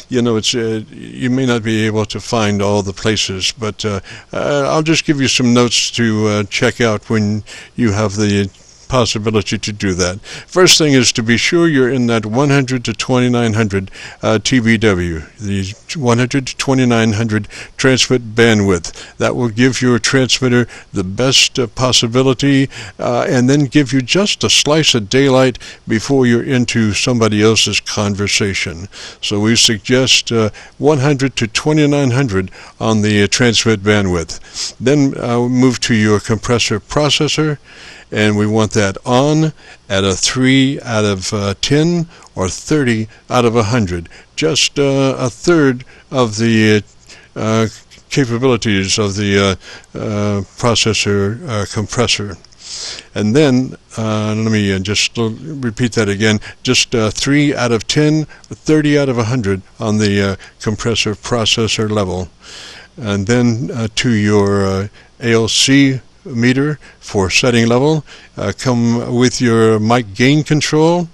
it's you may not be able to find all the places, but I'll just give you some notes to check out when you have the possibility to do that. First thing is to be sure you're in that 100 to 2900 TBW, the 100 to 2900 transmit bandwidth. That will give your transmitter the best possibility and then give you just a slice of daylight before you're into somebody else's conversation. So we suggest 100 to 2900 on the transmit bandwidth. Then move to your compressor processor, and we want that on at a 3 out of 10 or 30 out of 100. Just a third of the capabilities of the processor compressor. And then, let me just repeat that again, just 3 out of 10, 30 out of 100 on the compressor processor level. And then to your ALC meter for setting level, come with your mic gain control,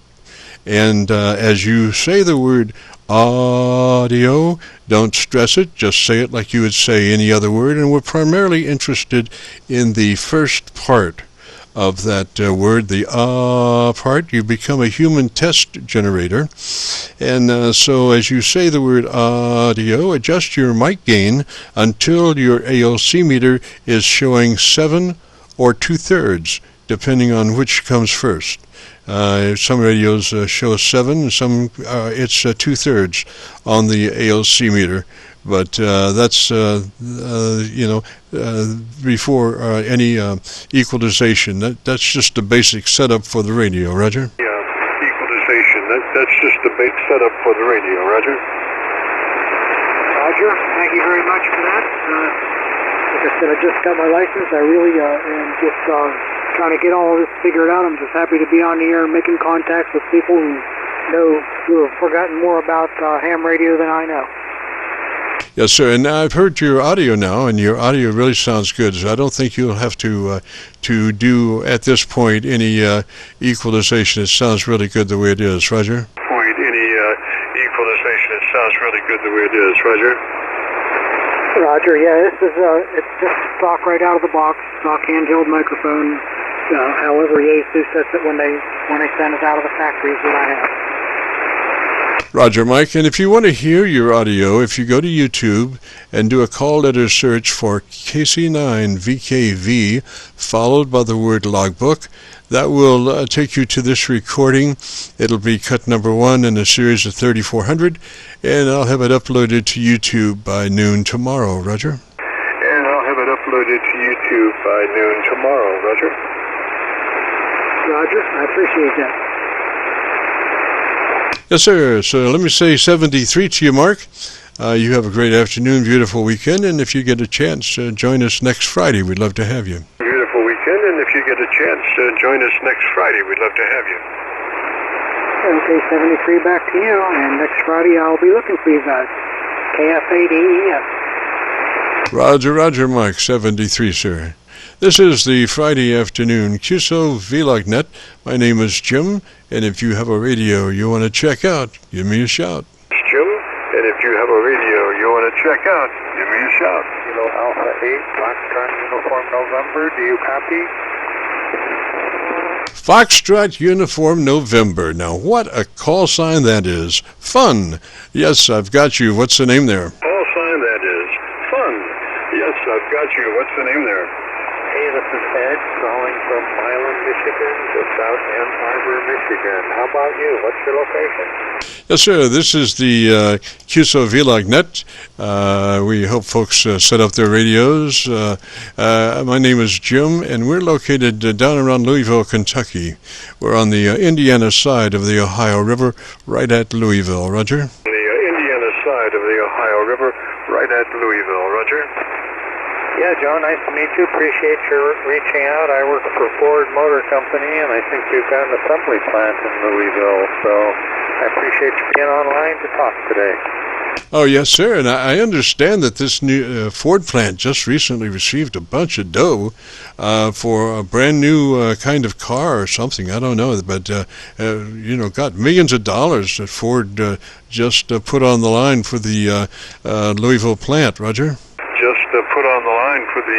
and as you say the word audio, don't stress it, just say it like you would say any other word, and we're primarily interested in the first part of that word, the part. You become a human test generator, and so as you say the word audio, adjust your mic gain until your ALC meter is showing 7 or 2/3, depending on which comes first. Some radios show 7, some it's 2/3 on the ALC meter. But that's, before any equalization. That's just the basic setup for the radio, Roger? Yeah, equalization. That's just the basic setup for the radio, Roger? Roger, thank you very much for that. Like I said, I just got my license. I really am just trying to get all of this figured out. I'm just happy to be on the air making contacts with people who have forgotten more about ham radio than I know. Yes, sir, and I've heard your audio now, and your audio really sounds good, so I don't think you'll have to do, at this point, any equalization. It sounds really good the way it is, Roger? Equalization, it sounds really good the way it is, Roger? Roger, yeah, this is, it's just stock right out of the box, stock handheld microphone, however Yaesu sets it when they send it out of the factory is what I have. Roger, Mike, and if you want to hear your audio, if you go to YouTube and do a call letter search for KC9VKV, followed by the word logbook, that will take you to this recording. It'll be cut number 1 in a series of 3400, and I'll have it uploaded to YouTube by noon tomorrow, Roger? And I'll have it uploaded to YouTube by noon tomorrow, Roger? Roger, I appreciate that. Yes, sir. So let me say 73 to you, Mark. You have a great afternoon, beautiful weekend, and if you get a chance, join us next Friday. We'd love to have you. Beautiful weekend, and if you get a chance, join us next Friday. We'd love to have you. Okay, 73 back to you, and next Friday I'll be looking for you guys. KFADEF. Roger, Roger, Mike, 73, sir. This is the Friday afternoon Qso-Vlog net. My name is Jim, and if you have a radio you want to check out, give me a shout. It's Jim, and if you have a radio you want to check out, give me a shout. Kilo Alpha 8, Foxtrot Uniform November, do you copy? Foxtrot Uniform November. Now, what a call sign that is. Fun. Yes, I've got you. What's the name there? name there? Hey, this is Ed calling from Milan, Michigan, just out Ann Arbor, Michigan. How about you? What's your location? Yes, sir. This is the Qso-Vlog net. We help folks set up their radios. My name is Jim, and we're located down around Louisville, Kentucky. We're on the Indiana side of the Ohio River, right at Louisville. Roger. The Indiana side of the Ohio River, right at Louisville. Roger. Yeah, Joe, nice to meet you. Appreciate your reaching out. I work for Ford Motor Company, and I think you've got an assembly plant in Louisville, so I appreciate you being online to talk today. Oh, yes, sir. And I understand that this new Ford plant just recently received a bunch of dough for a brand new kind of car or something. I don't know, but, got millions of dollars that Ford just put on the line for the Louisville plant. Roger? Just put on the line for the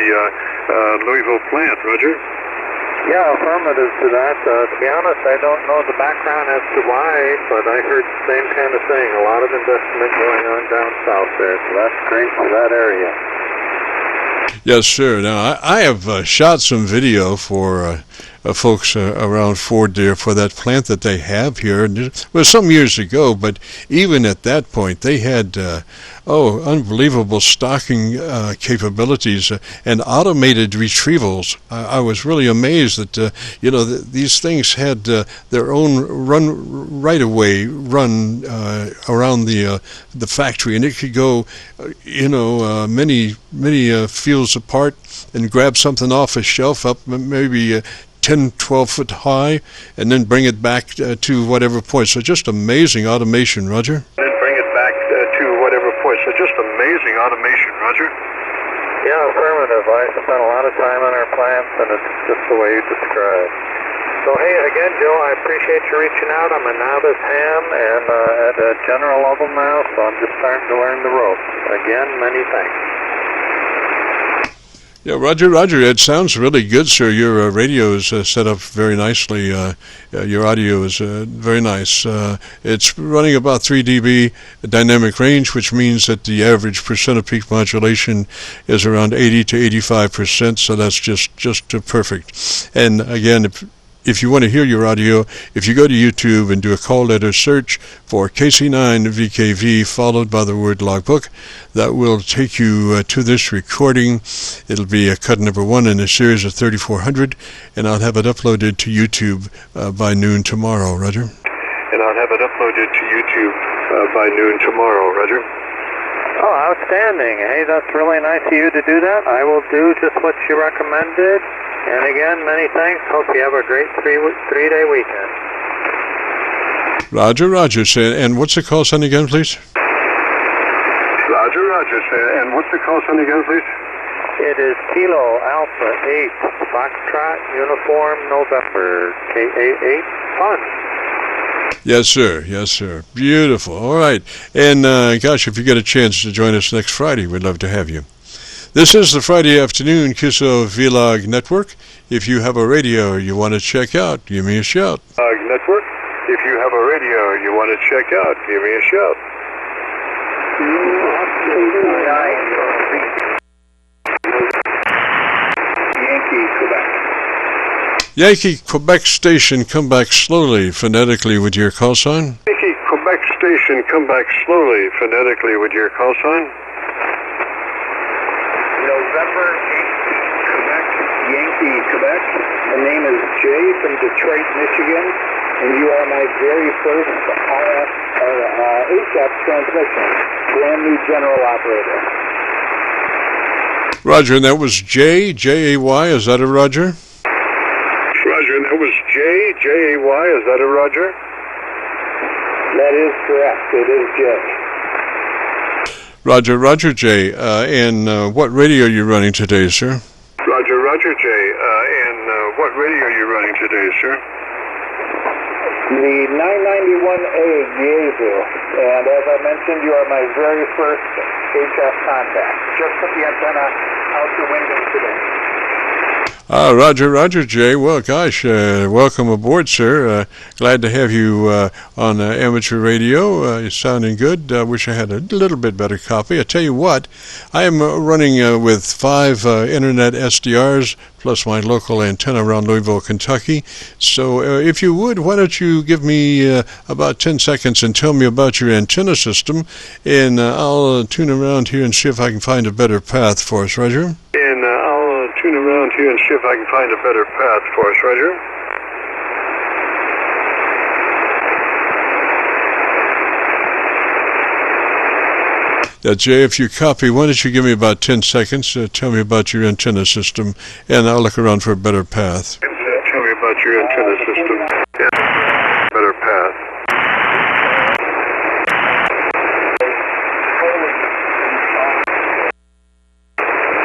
Louisville plant. Roger. Yeah, affirmative to that. To be honest, I don't know the background as to why, but I heard the same kind of thing. A lot of investment going on down south there, so that's great for that area. Yes, sir. Now, I have shot some video for folks around Ford there for that plant that they have here. And it was some years ago, but even at that point, they had, unbelievable stocking capabilities and automated retrievals. I was really amazed that, these things had their own right-of-way run around the factory, and it could go, many fields apart and grab something off a shelf up maybe 10, 12 foot high, and then bring it back to whatever point. So just amazing automation, Roger. Then bring it back to whatever point. So just amazing automation, Roger. Yeah, affirmative. I spent a lot of time on our plants, and it's just the way you described. So, hey, again, Joe, I appreciate you reaching out. I'm a novice ham and at a general level now, so I'm just starting to learn the ropes. Again, many thanks. Yeah, Roger. It sounds really good, sir. Your radio is set up very nicely. Your audio is very nice. It's running about 3 dB dynamic range, which means that the average percent of peak modulation is around 80 to 85%, so that's just perfect. And again, if you want to hear your audio, if you go to YouTube and do a call letter search for KC9VKV followed by the word logbook, that will take you to this recording. It'll be cut number 1 in a series of 3400, and I'll have it uploaded to YouTube by noon tomorrow, Roger. And I'll have it uploaded to YouTube by noon tomorrow, Roger. Oh, outstanding. Hey, that's really nice of you to do that. I will do just what you recommended. And again, many thanks. Hope you have a great three-day weekend. Roger. And what's the call sign again, please? Roger. And what's the call sign again, please? It is Kilo Alpha 8 Foxtrot Uniform November KA8 Fun. Yes, sir. Beautiful. All right. And gosh, if you get a chance to join us next Friday, we'd love to have you. This is the Friday afternoon Qso-Vlog network. If you have a radio you want to check out, give me a shout. Network. If you have a radio you want to check out, give me a shout. Yankee Quebec station, come back slowly phonetically with your call sign. Yankee Quebec station, come back slowly phonetically with your call sign. November 8, Quebec, Yankee, Quebec. The name is Jay from Detroit, Michigan, and you are my very first RF or HF transmission, brand new general operator. Roger, and that was J-A-Y, is that a Roger? Roger, and that was J-A-Y, is that a Roger? That is correct, it is Jay. Roger J. And what radio are you running today, sir? Roger J. And what radio are you running today, sir? The 991A Yezu. And as I mentioned, you are my very first HF contact. Just put the antenna out the window today. Roger, Jay. Well, gosh, welcome aboard, sir. Glad to have you on amateur radio. You're sounding good. I wish I had a little bit better copy. I tell you what, I am running with 5 internet SDRs plus my local antenna around Louisville, Kentucky. So if you would, why don't you give me about 10 seconds and tell me about your antenna system, and I'll tune around here and see if I can find a better path for us, Roger. And I'll tune around here and see if I can find a better path for us, Roger. Jay, if you copy, why don't you give me about 10 seconds, tell me about your antenna system, and I'll look around for a better path. Tell me about your antenna system. Yeah. Better path.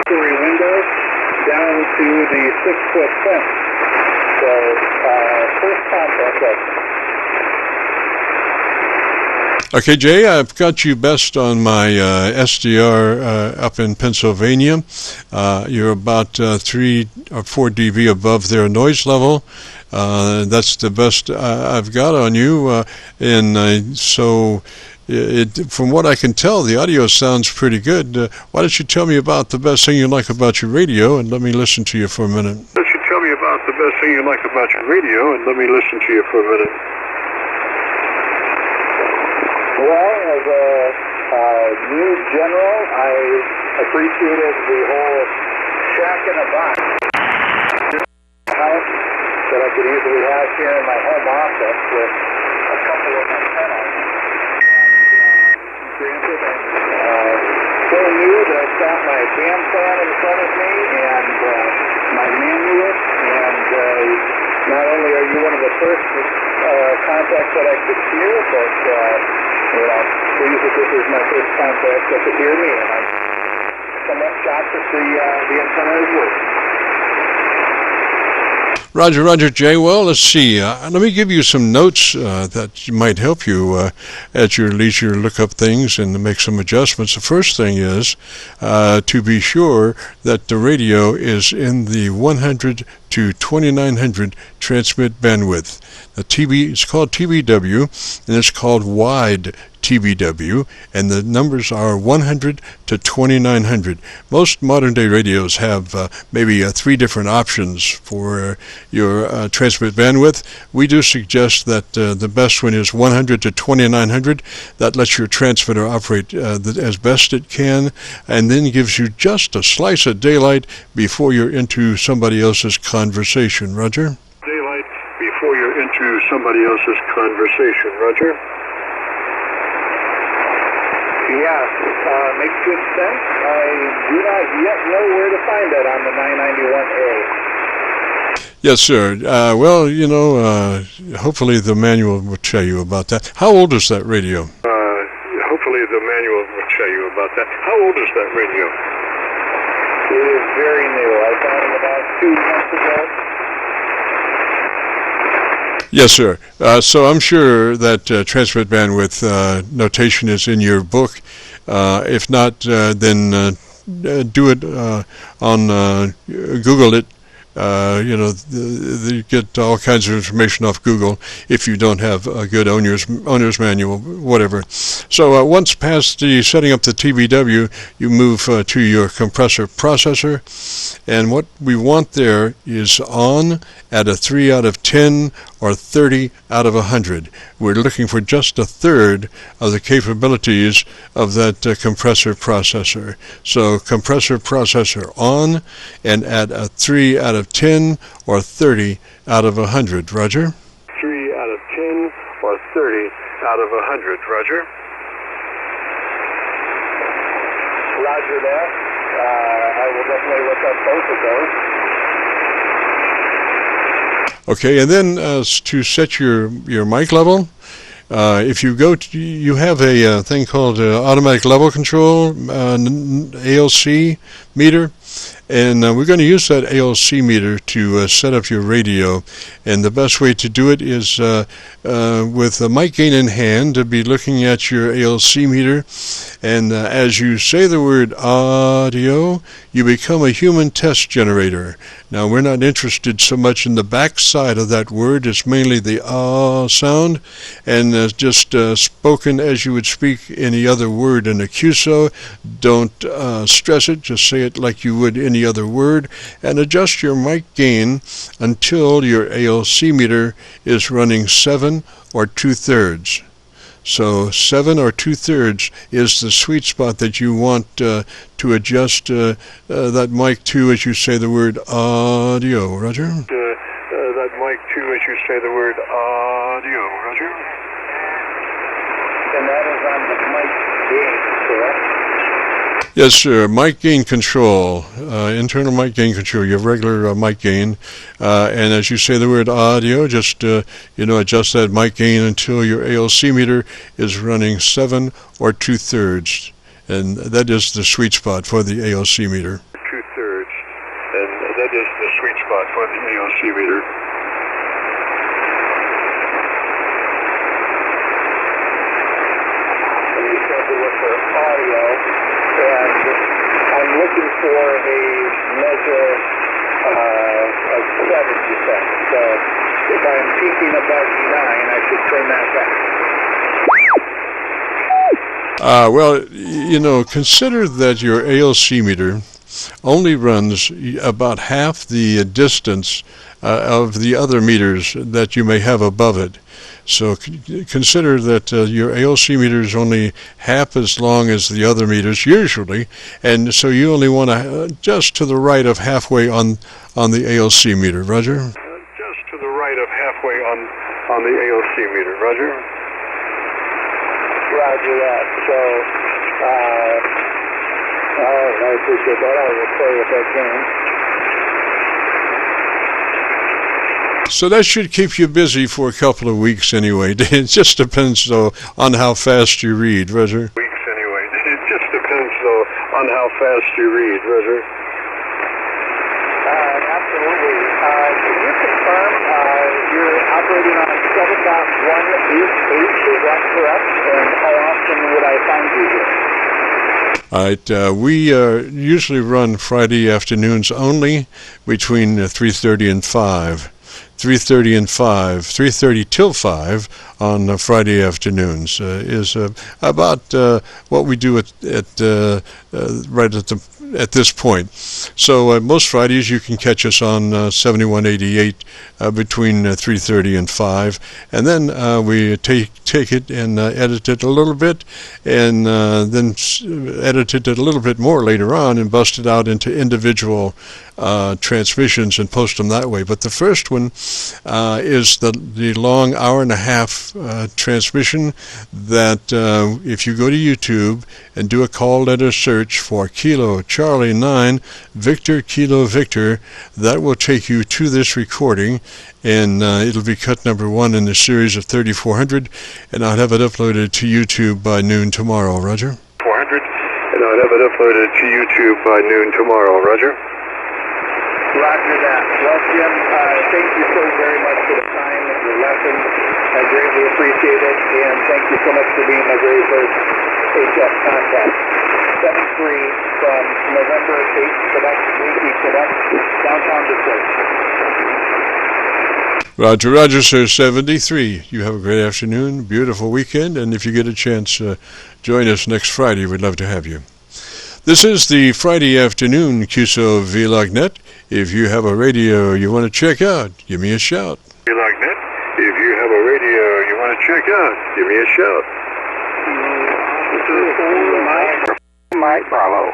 Window down to the 6-foot fence. So, first contact. Okay, Jay, I've got you best on my SDR up in Pennsylvania. You're about 3 or 4 dB above their noise level. That's the best I've got on you. So from what I can tell, the audio sounds pretty good. Why don't you tell me about the best thing you like about your radio, and let me listen to you for a minute. Why don't you tell me about the best thing you like about your radio, and let me listen to you for a minute. Well, as a new general, I appreciated the whole shack in a box house that I could easily have here in my home office with a couple of antennas. Granted, I'm so new that I've got my jam plan in front of me and my manual, and not only are you one of the first contacts that I could hear, but I'm pleased that this is my first contact that could hear me, and I'm somewhat shocked that the antenna is working. Roger, Jay. Well, let's see. Let me give you some notes that might help you at your leisure look up things and make some adjustments. The first thing is to be sure that the radio is in the 100 to 2900 transmit bandwidth. It's called TBW, and it's called wide TBW, and the numbers are 100 to 2900. Most modern day radios have maybe 3 different options for your transmit bandwidth. We do suggest that the best one is 100 to 2900. That lets your transmitter operate as best it can, and then gives you just a slice of daylight before you're into somebody else's conversation. Roger? Daylight before you're into somebody else's conversation. Roger? Yes, makes good sense. I do not yet know where to find that on the 991A. Yes, sir. Well, hopefully the manual will tell you about that. How old is that radio? Hopefully the manual will tell you about that. How old is that radio? It is very new. I got it about 2 months ago. Yes, sir. So I'm sure that transmit bandwidth notation is in your book. If not, then do it on Google it. You get all kinds of information off Google if you don't have a good owner's manual, whatever. So once past the setting up the TBW, you move to your compressor processor, and what we want there is on at a 3 out of 10 or 30 out of 100. We're looking for just a third of the capabilities of that compressor processor. So compressor processor on and at a 3 out of 10 or 30 out of 100. Roger? 3 out of 10 or 30 out of 100. Roger? Roger that. I will definitely look up both of those. Okay, and then to set your mic level, if you go to, you have a thing called automatic level control, ALC meter, And we're going to use that ALC meter to set up your radio. And the best way to do it is with a mic gain in hand, to be looking at your ALC meter. And as you say the word audio, you become a human test generator. Now, we're not interested so much in the back side of that word. It's mainly the sound, and just spoken as you would speak any other word in a QSO. Don't stress it, just say it like you would any other word, and adjust your mic gain until your ALC meter is running 7 or 2/3. So 7 or 2/3 is the sweet spot that you want to adjust that mic to as you say the word audio. Roger? That mic too as you say the word audio. Roger? And that is on the mic gain, correct? Yes, sir. Mic gain control, internal mic gain control. You have regular mic gain, and as you say the word audio, just adjust that mic gain until your ALC meter is running 7 or 2/3, and that is the sweet spot for the ALC meter. 2/3, and that is the sweet spot for the ALC meter. And you said it was for audio. And I'm looking for a measure of 7, you said. So if I'm peaking above 9, I should turn that back. Consider that your ALC meter only runs about half the distance of the other meters that you may have above it. So consider that your ALC meter is only half as long as the other meters usually, and so you only want to just to the right of halfway on the ALC meter. Roger? Just to the right of halfway on the ALC meter. Roger? Roger that. So, I appreciate that. I will play with that game. So that should keep you busy for a couple of weeks anyway. It just depends, though, on how fast you read, Roger. Weeks anyway. It just depends, though, on how fast you read, Roger. Absolutely. Can you confirm you're operating on 7.188? Is that correct? And how often would I find you here? All right, we usually run Friday afternoons only between 3:30 and 5. 3:30 and 5, 3:30 till 5 on Friday afternoons is about what we do right at this point. So most Fridays you can catch us on 7188 between 3:30 and 5, and then we take it and edit it a little bit, and then edit it a little bit more later on and bust it out into individual transmissions and post them that way. But the first one is the long hour and a half transmission that if you go to YouTube and do a call letter search for Kilo Charlie 9 Victor Kilo Victor, that will take you to this recording, and it'll be cut number 1 in the series of 3400, and I'll have it uploaded to YouTube by noon tomorrow. Roger? 400, and I'll have it uploaded to YouTube by noon tomorrow. Roger? Roger that. Well, Jim, thank you so very much for the time and your lesson. I greatly appreciate it, and thank you so much for being my very first HF contact. 73 from November 8th, Quebec, Quebec, downtown Detroit. Roger, Roger, sir, 73. You have a great afternoon, beautiful weekend, and if you get a chance, join us next Friday. We'd love to have you. This is the Friday afternoon Qso-Vlog net. If you have a radio you want to check out, give me a shout. Vlog net. If you have a radio you want to check out, give me a shout. Mike Bravo.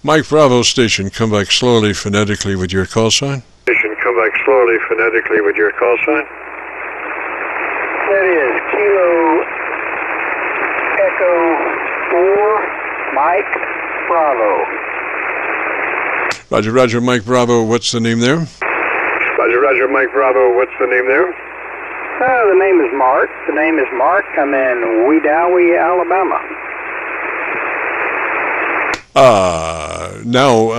Mike Bravo station, come back slowly phonetically with your call sign. Station, come back slowly phonetically with your call sign. That is Kilo Echo 4 Mike Bravo. Roger, Roger, Mike Bravo, what's the name there? Roger, Roger, Mike Bravo, what's the name there? The name is Mark. The name is Mark. I'm in Wedowee, Alabama. Now,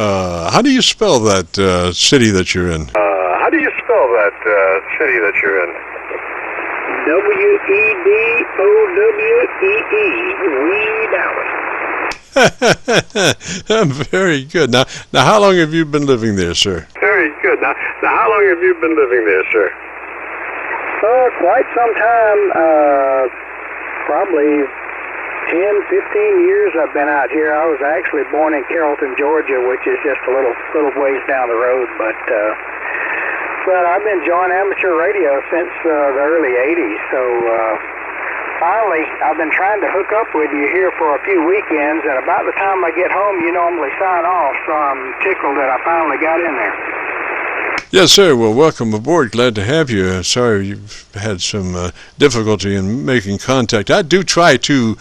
how do you spell that city that you're in? How do you spell that city that you're in? Wedowee. Very good. Now, how long have you been living there, sir? Very good. Now, how long have you been living there, sir? Quite some time. Probably 10, 15 years I've been out here. I was actually born in Carrollton, Georgia, which is just a little ways down the road, but I've been enjoying amateur radio since the early 80s, so finally I've been trying to hook up with you here for a few weekends, and about the time I get home you normally sign off, so I'm tickled that I finally got in there. Yes, sir. Well, welcome aboard. Glad to have you. Sorry you've had some difficulty in making contact. I do try to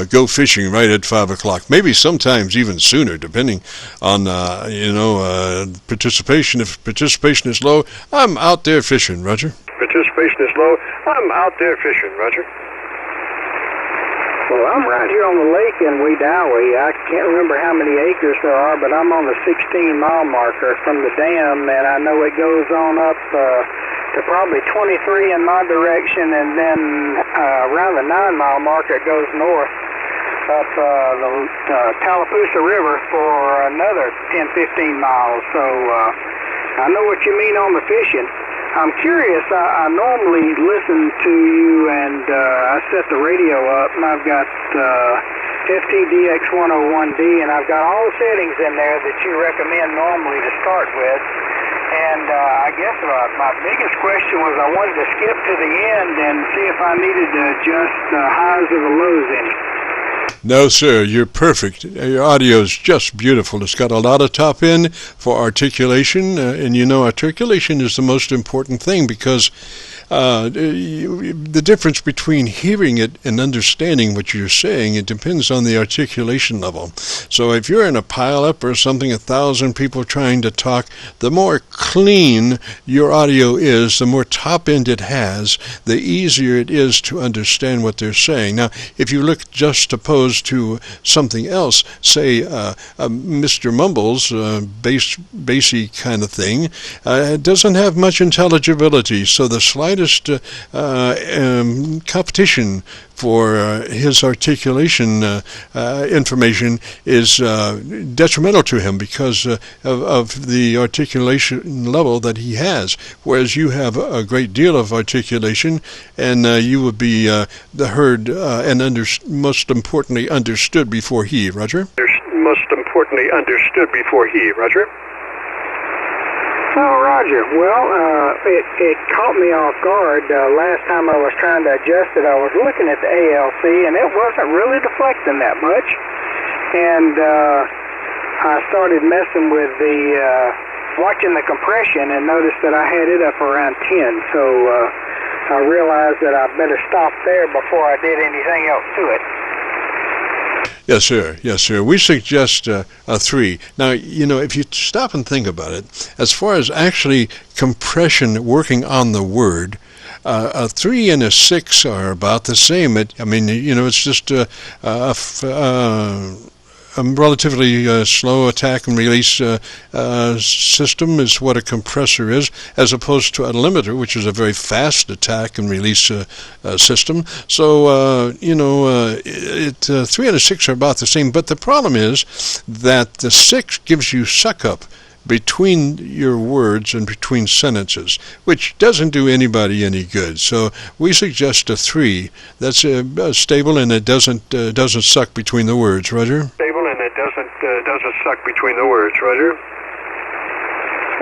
go fishing right at 5 o'clock, maybe sometimes even sooner, depending on, participation. If participation is low, I'm out there fishing, Roger. Participation is low. I'm out there fishing, Roger. Well, I'm right here on the lake in Wedowee. I can't remember how many acres there are, but I'm on the 16-mile marker from the dam, and I know it goes on up to probably 23 in my direction, and then around the 9-mile marker it goes north up the Tallapoosa River for another 10, 15 miles. So I know what you mean on the fishing. I'm curious, I normally listen to you, and I set the radio up, and I've got FTDX101D, and I've got all the settings in there that you recommend normally to start with. And I guess my biggest question was I wanted to skip to the end and see if I needed to adjust the highs or the lows in it. No, sir, you're perfect. Your audio is just beautiful. It's got a lot of top end for articulation, and articulation is the most important thing because the difference between hearing it and understanding what you're saying, it depends on the articulation level. So if you're in a pile-up or something, 1,000 people trying to talk, the more clean your audio is, the more top end it has, the easier it is to understand what they're saying. Now, if you look just opposed to something else, say Mr. Mumbles, bassy kind of thing, doesn't have much intelligibility, so the slightest competition for his articulation information is detrimental to him because of the articulation level that he has, whereas you have a great deal of articulation, and you would be heard and most importantly understood before he, Roger? Most importantly understood before he, Roger? Oh, Roger. Well, it caught me off guard. Last time I was trying to adjust it, I was looking at the ALC, and it wasn't really deflecting that much. And I started messing with watching the compression and noticed that I had it up around 10. So I realized that I better stop there before I did anything else to it. Yes, sir. Yes, sir. We suggest a 3. Now, if you stop and think about it, as far as actually compression working on the word, a 3 and a 6 are about the same. It's just a relatively slow attack and release system is what a compressor is, as opposed to a limiter, which is a very fast attack and release system. So, 3 and a 6 are about the same, but the problem is that the 6 gives you suck-up between your words and between sentences, which doesn't do anybody any good. So we suggest a 3 that's stable and it doesn't suck between the words. Roger? Stable and it doesn't suck between the words. Roger?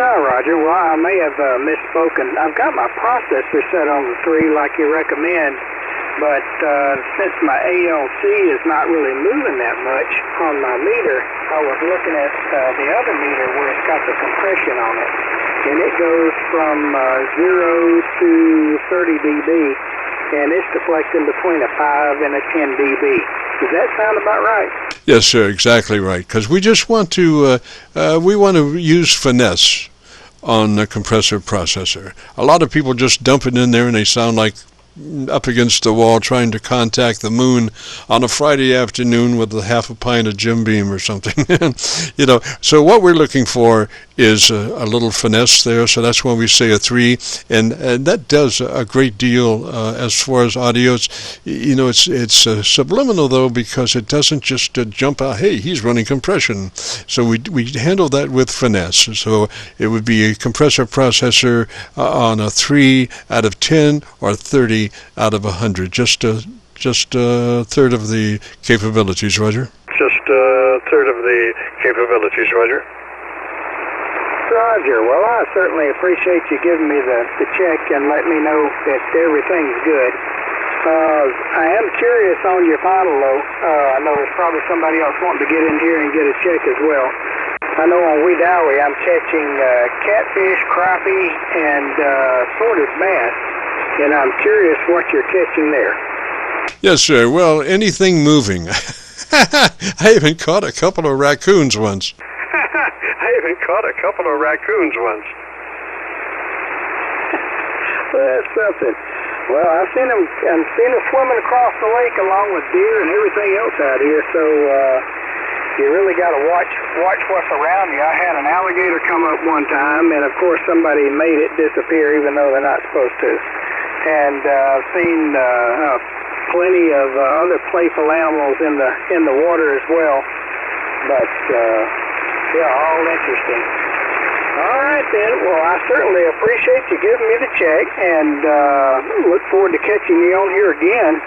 Oh, Roger. Well, I may have misspoken. I've got my processor set on the 3 like you recommend, but since my ALC is not really moving that much on my meter, I was looking at the other meter where it's got the compression on it, and it goes from 0 to 30 dB, and it's deflecting between a 5 and a 10 dB. Does that sound about right? Yes, sir, exactly right, because we just want to use finesse on the compressor processor. A lot of people just dump it in there and they sound like up against the wall trying to contact the moon on a Friday afternoon with a half a pint of Jim Beam or something. So what we're looking for is a little finesse there. So that's when we say a 3, and that does a great deal as far as audio. It's subliminal though, because it doesn't just jump out, hey, he's running compression. So we handle that with finesse. So it would be a compressor processor on a 3 out of 10 or 30 out of 100. Just a third of the capabilities, Roger. Just a third of the capabilities, Roger. Roger. Well, I certainly appreciate you giving me the check and letting me know that everything's good. I am curious on your final, though. I know there's probably somebody else wanting to get in here and get a check as well. I know on Wedowie I'm catching catfish, crappie, and sorted bass, and I'm curious what you're catching there. Yes, sir. Well, anything moving. I even caught a couple of raccoons once. Well, that's something. Well, I've seen them swimming across the lake along with deer and everything else out here. So you really got to watch what's around you. I had an alligator come up one time, and of course somebody made it disappear, even though they're not supposed to. And I've seen plenty of other playful animals in the water as well. But yeah, all interesting. All right, then. Well, I certainly appreciate you giving me the check, and look forward to catching you on here again.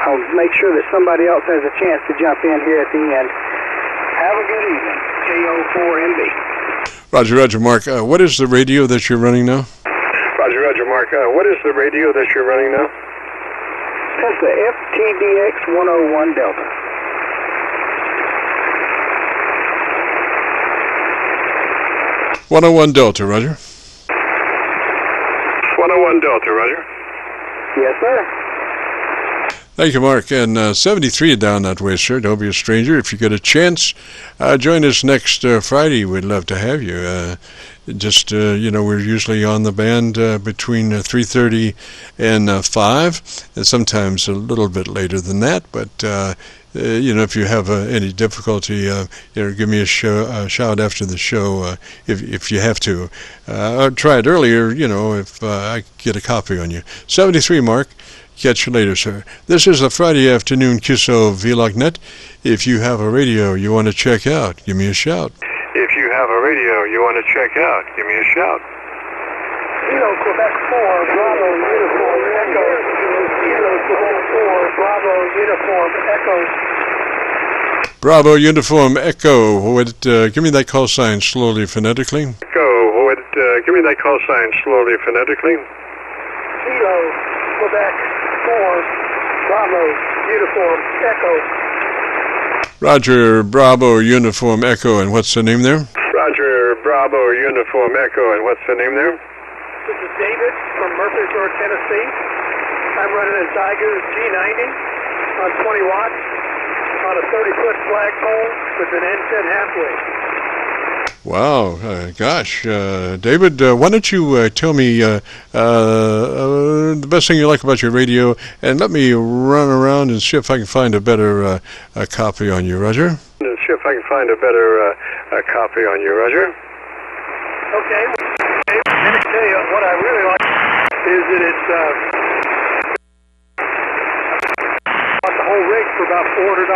I'll make sure that somebody else has a chance to jump in here at the end. Have a good evening. KO4MB. Roger, Mark. What is the radio that you're running now? Roger, Mark. What is the radio that you're running now? That's the FTDX 101 Delta. .101 Delta, Roger. 101 Delta, Roger. Yes, sir. Thank you, Mark. And 73 down that way, sir. Don't be a stranger. If you get a chance, join us next Friday. We'd love to have you. We're usually on the band between 3:30 and 5, and sometimes a little bit later than that. But if you have any difficulty, give me a shout after the show if you have to. I'll try it earlier, if I get a copy on you. 73, Mark. Catch you later, sir. This is a Friday afternoon Qso-Vlog net. If you have a radio you want to check out, give me a shout. If you have a radio you want to check out, give me a shout. Quebec 4, Bravo, Uniform, Echo. Quebec 4, Bravo, Uniform, Echo. Bravo, Uniform, Echo. Give me that call sign slowly, phonetically. Echo, give me that call sign slowly, phonetically. Kilo, Quebec 4, Bravo, Uniform, Echo. Roger, Bravo, Uniform, Echo, and what's the name there? Roger, Bravo, Uniform, Echo, and what's the name there? This is David from Murfreesboro, Tennessee. I'm running a Tiger G90 on 20 watts on a 30-foot flagpole with an N10 halfway. Wow, gosh. David, why don't you tell me the best thing you like about your radio, and let me run around and see if I can find a better copy on you, Roger? See if I can find a better copy on you, Roger. Okay. Let me tell you what I really like is that it's bought the whole rig for about $400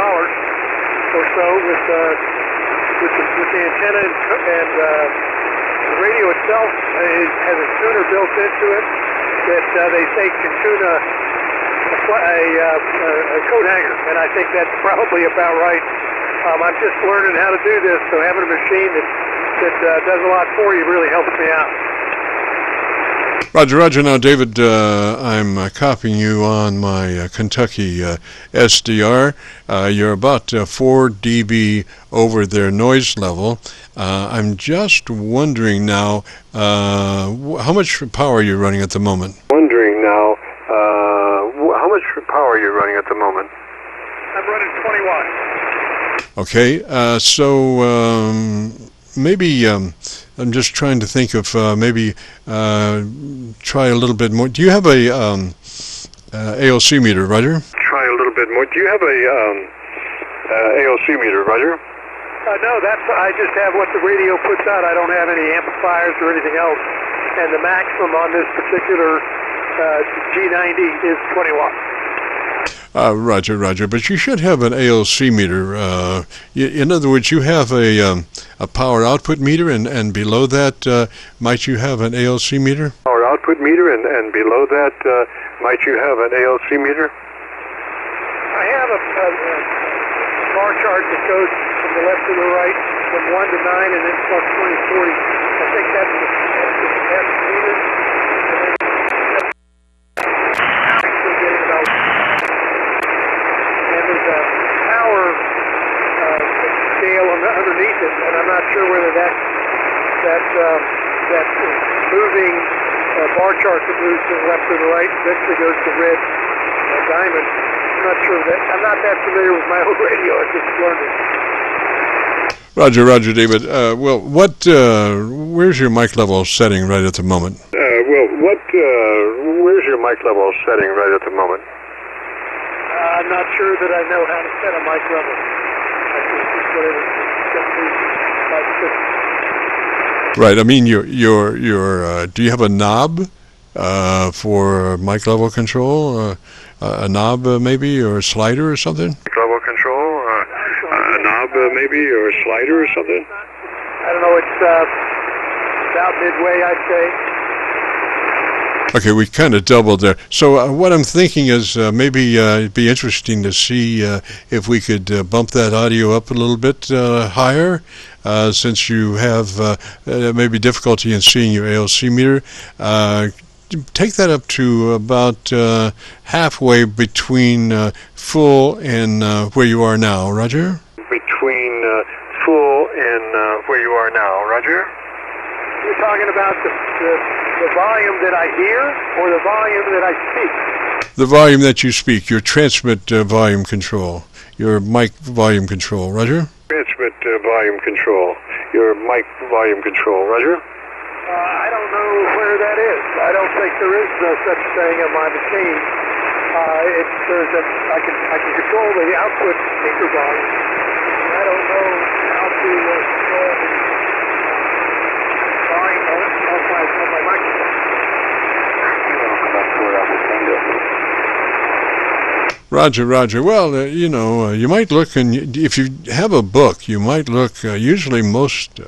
or so with the antenna and the radio itself has a tuner built into it that they say can tune a coat hanger, and I think that's probably about right. I'm just learning how to do this, so having a machine that does a lot for you really helps me out. Roger. Now, David, I'm copying you on my Kentucky SDR. You're about 4 dB over their noise level. I'm just wondering now, how much power are you running at the moment? How much power are you running at the moment? I'm running 20 watts. Okay, so maybe I'm just trying to think of maybe try a little bit more. Do you have a ALC meter, Roger? Try a little bit more. Do you have a ALC meter, Roger? No, I just have what the radio puts out. I don't have any amplifiers or anything else. And the maximum on this particular G90 is 20 watts. Roger. But you should have an ALC meter. In other words, you have a power output meter, and below that, might you have an ALC meter? Power output meter, and below that, might you have an ALC meter? I have a bar chart that goes from the left to the right, from 1 to 9, and then plus 20, 40. I think that's the F meter. And there's a power scale underneath it, and I'm not sure whether that moving bar chart that moves from the left to the right eventually goes to red diamond. I'm not sure that. I'm not that familiar with my old radio. I just learned it. Roger, David. Well, where's your mic level setting right at the moment? Where's your mic level setting right at the moment? I'm not sure that I know how to set a mic level. I think it's whatever. Right. I mean, do you have a knob for mic level control? A knob maybe, or a slider or something? Mic level control, a knob maybe, or a slider or something? I don't know. It's about midway, I'd say. Okay, we kind of doubled there. So what I'm thinking is maybe it'd be interesting to see if we could bump that audio up a little bit higher, since you have maybe difficulty in seeing your ALC meter. Take that up to about halfway between full and where you are now, Roger? Between full and where you are now, Roger? You're talking about the volume that I hear, or the volume that I speak? The volume that you speak, your transmit volume control, your mic volume control, Roger? Transmit volume control, your mic volume control, Roger? I don't know where that is. I don't think there is no such thing on my machine. I can control the output speaker volume. I don't know how to control the volume of my microphone. Roger. Well, you might look, and if you have a book, you might look. Usually, most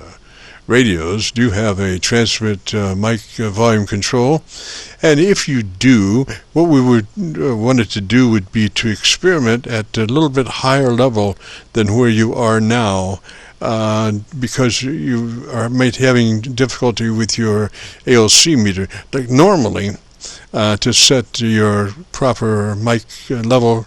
radios do have a transmit mic volume control, and if you do, what we would wanted to do would be to experiment at a little bit higher level than where you are now, because you are having difficulty with your ALC meter. Like normally, to set your proper mic level,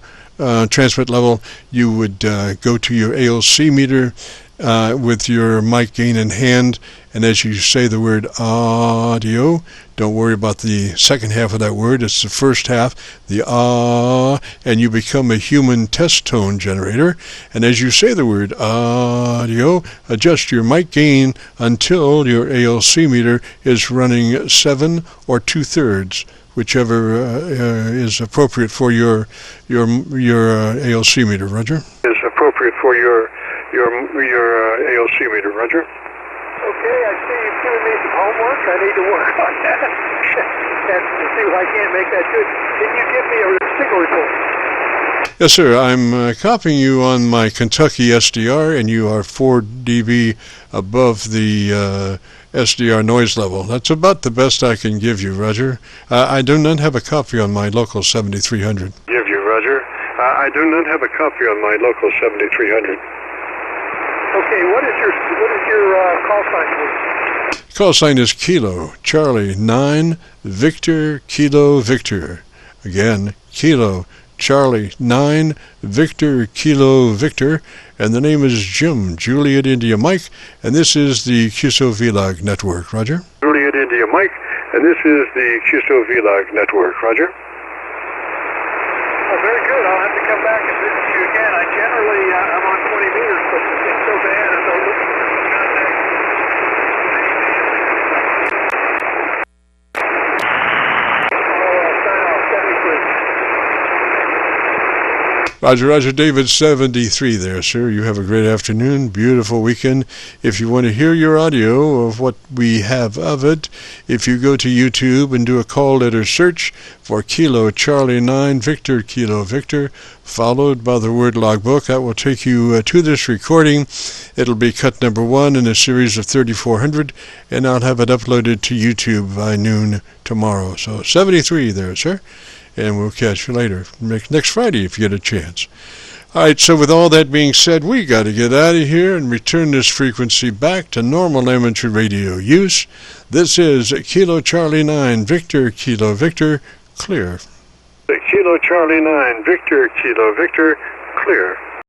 transmit level, you would go to your ALC meter with your mic gain in hand, and as you say the word audio, don't worry about the second half of that word, it's the first half, the and you become a human test tone generator, and as you say the word audio, adjust your mic gain until your ALC meter is running 7 or 2/3, whichever is appropriate for your ALC meter, Roger? Is appropriate for your ALC meter, Roger? Okay, I see you've given me some homework. I need to work on that and see if I can't make that good. Can you give me a signal report? Yes, sir. I'm copying you on my Kentucky SDR, and you are 4 dB above the SDR noise level. That's about the best I can give you, Roger. I do not have a copy on my local 7300. Give you, Roger. I do not have a copy on my local 7300. Okay, what is your call sign, please? Call sign is Kilo Charlie 9 Victor Kilo Victor. Again, Kilo Charlie 9 Victor Kilo Victor, and the name is Jim Juliet India Mike, and this is the Qso-Vlog network. Roger. Juliet India Mike, and this is the Qso-Vlog network. Roger. Oh, very good. I'll have to come back and visit you again. I generally I'm on 20 meters, but it's so bad I don't look at the contact. Roger, Roger, David 73 there, sir. You have a great afternoon, beautiful weekend. If you want to hear your audio of what we have of it, if you go to YouTube and do a call letter search for Kilo Charlie 9 Victor Kilo Victor, followed by the word logbook, that will take you to this recording. It'll be cut number 1 in a series of 3,400, and I'll have it uploaded to YouTube by noon tomorrow. So 73 there, sir. And we'll catch you later, next Friday if you get a chance. All right, so with all that being said, we got to get out of here and return this frequency back to normal amateur radio use. This is Kilo Charlie 9 Victor Kilo Victor, clear. Kilo Charlie 9 Victor Kilo Victor, clear.